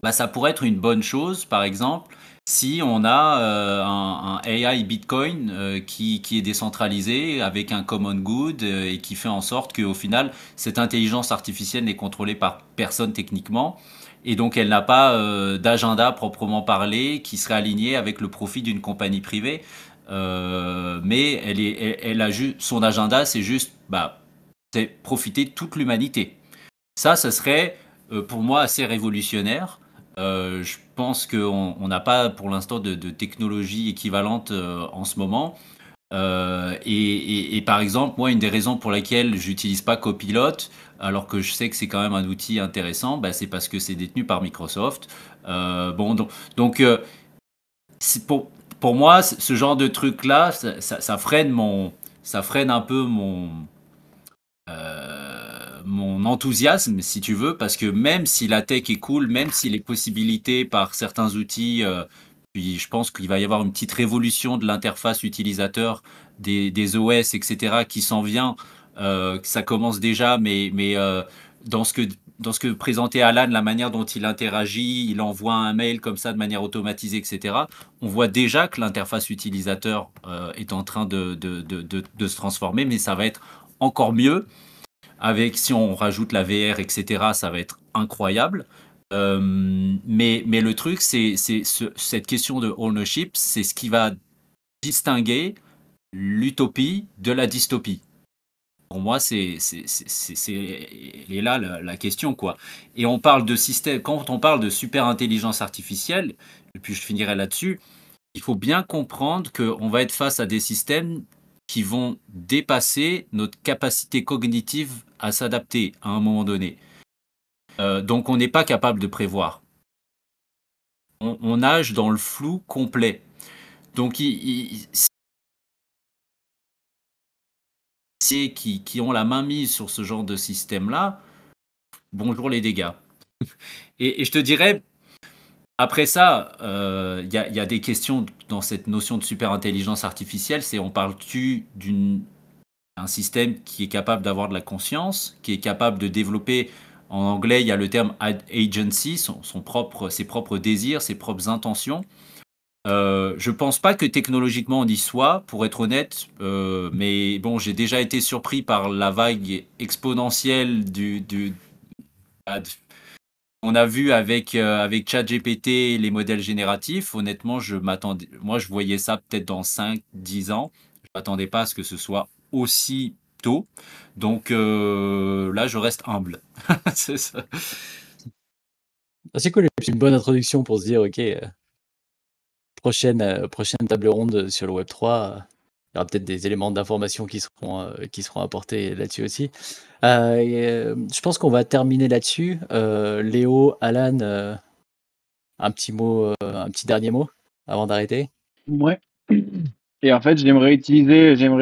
Bah, ça pourrait être une bonne chose, par exemple, si on a un AI Bitcoin qui est décentralisé avec un common good et qui fait en sorte qu'au final, cette intelligence artificielle n'est contrôlée par personne techniquement. Et donc, elle n'a pas d'agenda proprement parlé qui serait aligné avec le profit d'une compagnie privée. Mais elle a juste, son agenda, c'est juste bah, c'est profiter de toute l'humanité. Ça serait pour moi assez révolutionnaire. Je pense qu'on n'a pas pour l'instant de technologie équivalente en ce moment. Et par exemple, moi, une des raisons pour lesquelles j'utilise pas Copilot, alors que je sais que c'est quand même un outil intéressant, bah, c'est parce que c'est détenu par Microsoft. Bon, c'est pour moi, ce genre de truc-là, ça freine un peu mon enthousiasme, si tu veux, parce que même si la tech est cool, même si les possibilités par certains outils, puis je pense qu'il va y avoir une petite révolution de l'interface utilisateur des OS, etc., qui s'en vient, que ça commence déjà, mais dans ce que dans ce que présentait Alan, la manière dont il interagit, il envoie un mail comme ça de manière automatisée, etc. On voit déjà que l'interface utilisateur est en train de se transformer, mais ça va être encore mieux avec, si on rajoute la VR, etc., ça va être incroyable. Mais le truc, cette question de ownership, c'est ce qui va distinguer l'utopie de la dystopie. Pour moi, elle est là la question, quoi. Et on parle de système, quand on parle de super intelligence artificielle, et puis je finirai là-dessus, il faut bien comprendre qu'on va être face à des systèmes qui vont dépasser notre capacité cognitive à s'adapter à un moment donné. Donc on n'est pas capable de prévoir. On nage dans le flou complet. Donc ceux qui ont la main mise sur ce genre de système-là, bonjour les dégâts. Et je te dirais, Après ça, il y a des questions dans cette notion de super intelligence artificielle. C'est on parle-tu d'un système qui est capable d'avoir de la conscience, qui est capable de développer, en anglais, il y a le terme agency, ses propres désirs, ses propres intentions. Je pense pas que technologiquement on y soit, pour être honnête, mais bon, j'ai déjà été surpris par la vague exponentielle bah, on a vu avec ChatGPT les modèles génératifs. Honnêtement, moi je voyais ça peut-être dans 5, 10 ans. Je m'attendais pas à ce que ce soit aussi tôt. Donc là, je reste humble. C'est ça. Ah, c'est cool, c'est une bonne introduction pour se dire: «OK, prochaine table ronde sur le web 3, il y aura peut-être des éléments d'information qui seront apportés là-dessus aussi». Je pense qu'on va terminer là-dessus. Léo, Alan, un petit dernier mot avant d'arrêter? Ouais. Et en fait, j'aimerais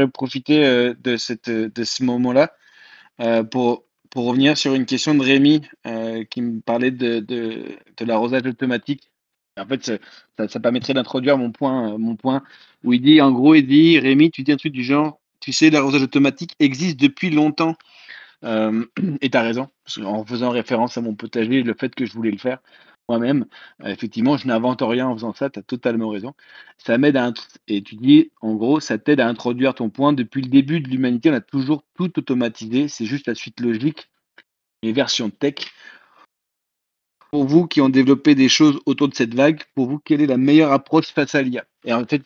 profiter de ce moment-là pour revenir sur une question de Rémi qui me parlait de l'arrosage automatique. En fait, ça permettrait d'introduire mon point où en gros, il dit, Rémi, tu dis un truc du genre, tu sais, l'arrosage automatique existe depuis longtemps. Et tu as raison, parce qu'en faisant référence à mon potager, le fait que je voulais le faire moi-même, effectivement, je n'invente rien en faisant ça, tu as totalement raison. Ça m'aide et tu dis, en gros, ça t'aide à introduire ton point. Depuis le début de l'humanité, on a toujours tout automatisé, c'est juste la suite logique, les versions tech. Pour vous qui ont développé des choses autour de cette vague, pour vous, quelle est la meilleure approche face à l'IA? Et en fait,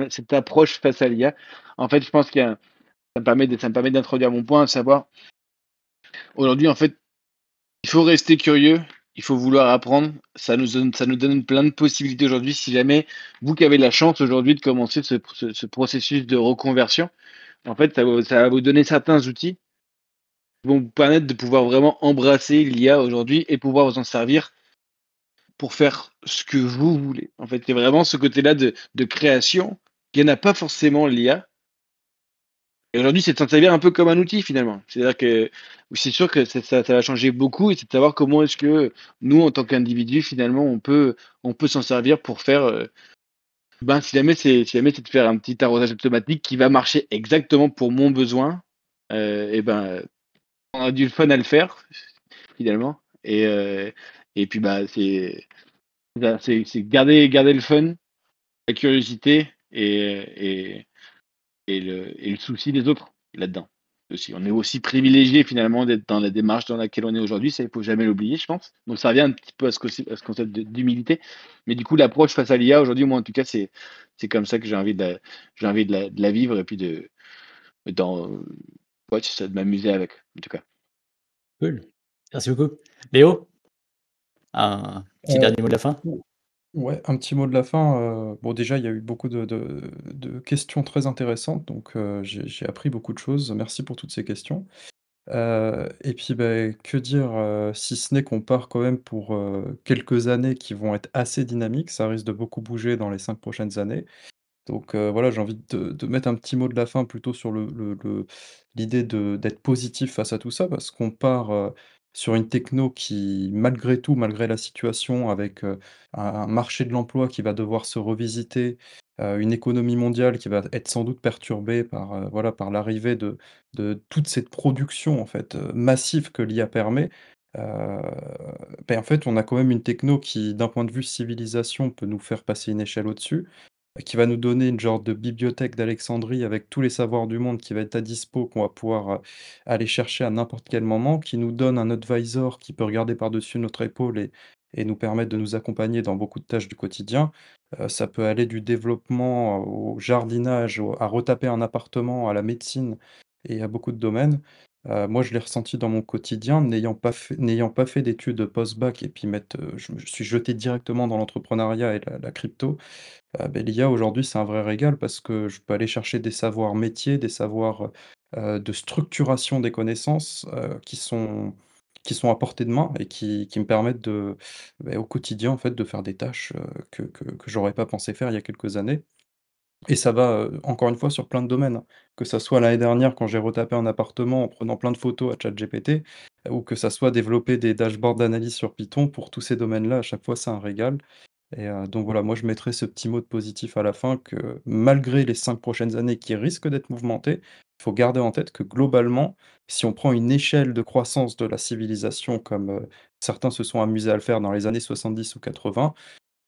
cette approche face à l'IA, en fait, je pense ça me permet d'introduire mon point, à savoir, aujourd'hui, en fait, il faut rester curieux, il faut vouloir apprendre. Ça nous donne plein de possibilités aujourd'hui. Si jamais vous qui avez la chance aujourd'hui de commencer ce processus de reconversion, en fait, ça va vous donner certains outils qui vont vous permettre de pouvoir vraiment embrasser l'IA aujourd'hui et pouvoir vous en servir pour faire ce que vous voulez. En fait, c'est vraiment ce côté-là de création qui n'a pas forcément l'IA. Et aujourd'hui, c'est de s'en servir un peu comme un outil finalement. C'est-à-dire que c'est sûr que ça va changer beaucoup et c'est de savoir comment est-ce que nous, en tant qu'individus, finalement, on peut s'en servir pour faire, ben, si jamais c'est de faire un petit arrosage automatique qui va marcher exactement pour mon besoin, et ben, on a du fun à le faire finalement. Et puis bah c'est garder le fun, la curiosité et le souci des autres là-dedans aussi. On est aussi privilégié finalement d'être dans la démarche dans laquelle on est aujourd'hui, ça il faut jamais l'oublier, je pense. Donc ça revient un petit peu à ce concept d'humilité. Mais du coup, l'approche face à l'IA aujourd'hui, moi en tout cas, c'est comme ça que j'ai envie de la vivre et puis dans, ouais, c'est ça, de m'amuser avec, en tout cas. Cool. Merci beaucoup. Léo, un petit Heu, dernier mot de la fin? ouais, un petit mot de la fin, bon déjà il y a eu beaucoup de questions très intéressantes donc j'ai appris beaucoup de choses. Merci pour toutes ces questions. Et puis, beh, que dire, si ce n'est qu'on part quand même pour, quelques années qui vont être assez dynamiques. Ça risque de beaucoup bouger dans les 5 prochaines années. Donc voilà, j'ai envie de mettre un petit mot de la fin plutôt sur l'idée d'être positif face à tout ça, parce qu'on part, sur une techno qui, malgré tout, malgré la situation avec, un marché de l'emploi qui va devoir se revisiter, une économie mondiale qui va être sans doute perturbée par, voilà, par l'arrivée de toute cette production, en fait, massive que l'IA permet. Heu, en fait, on a quand même une techno qui, d'un point de vue civilisation, peut nous faire passer une échelle au-dessus, qui va nous donner une genre de bibliothèque d'Alexandrie avec tous les savoirs du monde qui va être à dispo, qu'on va pouvoir, aller chercher à n'importe quel moment, qui nous donne un advisor qui peut regarder par-dessus notre épaule et nous permettre de nous accompagner dans beaucoup de tâches du quotidien. Ça peut aller du développement au jardinage, à retaper un appartement, à la médecine et à beaucoup de domaines. Moi, je l'ai ressenti dans mon quotidien, n'ayant pas fait d'études post-bac et puis je me suis jeté directement dans l'entrepreneuriat et la crypto. L'IA aujourd'hui, c'est un vrai régal parce que je peux aller chercher des savoirs métiers, des savoirs, de structuration des connaissances, qui sont à portée de main et qui me permettent au quotidien, en fait, de faire des tâches, que j'aurais pas pensé faire il y a quelques années. Et ça va, encore une fois, sur plein de domaines, hein. Que ça soit l'année dernière quand j'ai retapé un appartement en prenant plein de photos à ChatGPT, ou que ça soit développer des dashboards d'analyse sur Python. Pour tous ces domaines-là, à chaque fois, c'est un régal. Et donc voilà, moi je mettrais ce petit mot de positif à la fin que malgré les 5 prochaines années qui risquent d'être mouvementées, il faut garder en tête que globalement, si on prend une échelle de croissance de la civilisation comme, certains se sont amusés à le faire dans les années 70 ou 80,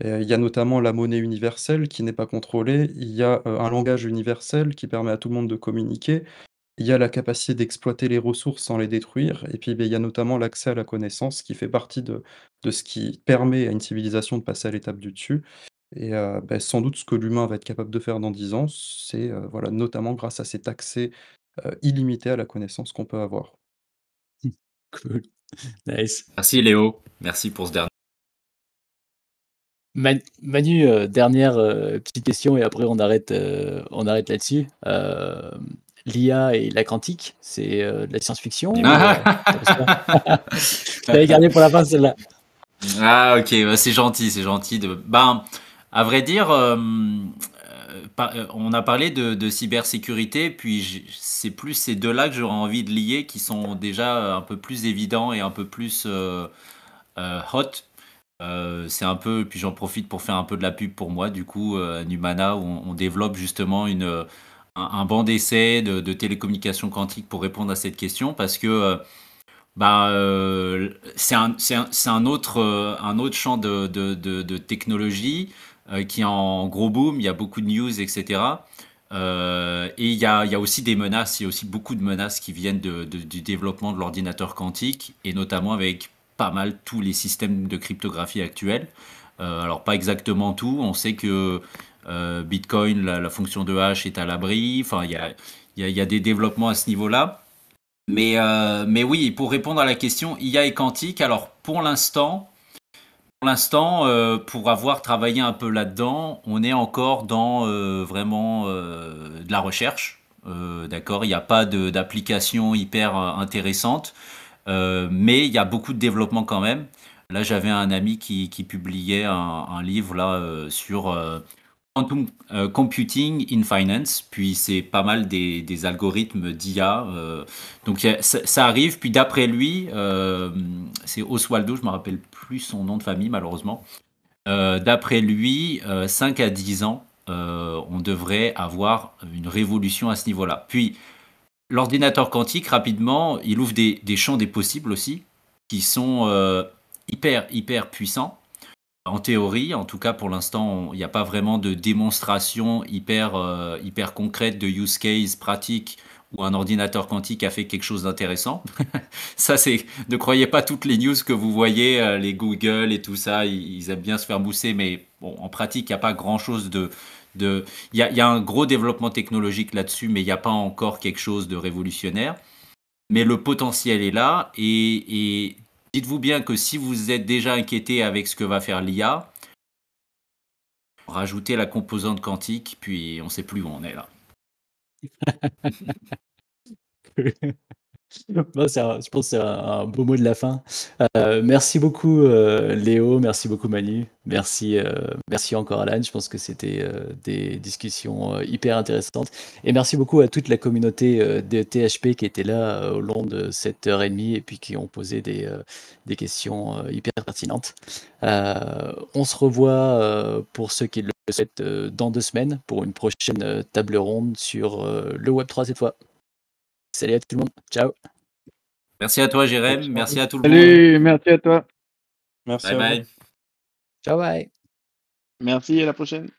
il y a notamment la monnaie universelle qui n'est pas contrôlée, il y a, un langage universel qui permet à tout le monde de communiquer, il y a la capacité d'exploiter les ressources sans les détruire et puis, beh, il y a notamment l'accès à la connaissance qui fait partie de ce qui permet à une civilisation de passer à l'étape du dessus et beh, sans doute ce que l'humain va être capable de faire dans 10 ans, c'est, voilà, notamment grâce à cet accès, illimité à la connaissance qu'on peut avoir. Cool, nice. Merci Léo, merci pour ce dernier. Manu, dernière, petite question et après on arrête là-dessus. L'IA et la quantique, c'est, de la science-fiction ou, tu penses pas? Je l'avais gardé pour la fin celle-là. Ah ok, bah, c'est gentil, c'est gentil. Ben, à vrai dire, on a parlé de cybersécurité, puis c'est plus ces deux-là que j'aurais envie de lier, qui sont déjà un peu plus évidents et un peu plus hot. C'est un peu, puis j'en profite pour faire un peu de la pub pour moi, du coup, Numana, où on développe justement un banc d'essai de télécommunications quantiques pour répondre à cette question, parce que c'est un autre champ de technologie qui est en gros boom. Il y a beaucoup de news, etc. Et il y a aussi des menaces. Il y a aussi beaucoup de menaces qui viennent du développement de l'ordinateur quantique et notamment avec pas mal tous les systèmes de cryptographie actuels. Alors pas exactement tout. On sait que Bitcoin, la fonction de hash est à l'abri. Enfin, il y a des développements à ce niveau-là. Mais oui, pour répondre à la question IA et quantique, alors pour avoir travaillé un peu là-dedans, on est encore dans vraiment de la recherche. D'accord, il n'y a pas d'application hyper intéressante, mais il y a beaucoup de développement quand même. Là, j'avais un ami qui publiait un livre là sur Quantum Computing in Finance, puis c'est pas mal des algorithmes d'IA. Donc ça arrive, puis d'après lui, c'est Oswaldo, je me rappelle plus son nom de famille malheureusement. D'après lui, 5 à 10 ans, on devrait avoir une révolution à ce niveau-là. Puis l'ordinateur quantique, rapidement, il ouvre des champs des possibles aussi, qui sont hyper puissants. En théorie, en tout cas pour l'instant, il n'y a pas vraiment de démonstration hyper concrète de use case pratique où un ordinateur quantique a fait quelque chose d'intéressant. Ça, c'est, ne croyez pas toutes les news que vous voyez, les Google et tout ça, ils aiment bien se faire mousser, mais bon, en pratique, il n'y a pas grand-chose il y a un gros développement technologique là-dessus, mais il n'y a pas encore quelque chose de révolutionnaire. Mais le potentiel est là et dites-vous bien que si vous êtes déjà inquiété avec ce que va faire l'IA, rajoutez la composante quantique, puis on ne sait plus où on est là. Bon, je pense que c'est un beau mot de la fin. Merci beaucoup Léo, merci beaucoup Manu, merci encore Alan. Je pense que c'était des discussions hyper intéressantes. Et merci beaucoup à toute la communauté de THP qui était là au long de cette heure et demie et puis qui ont posé des questions hyper pertinentes. On se revoit pour ceux qui le souhaitent dans 2 semaines pour une prochaine table ronde sur le Web3 cette fois. Salut à tout le monde, ciao. Merci à toi Jérém, merci à tout le monde. Salut, merci à toi. Merci Bye à vous. bye. Ciao, bye. Merci, à la prochaine.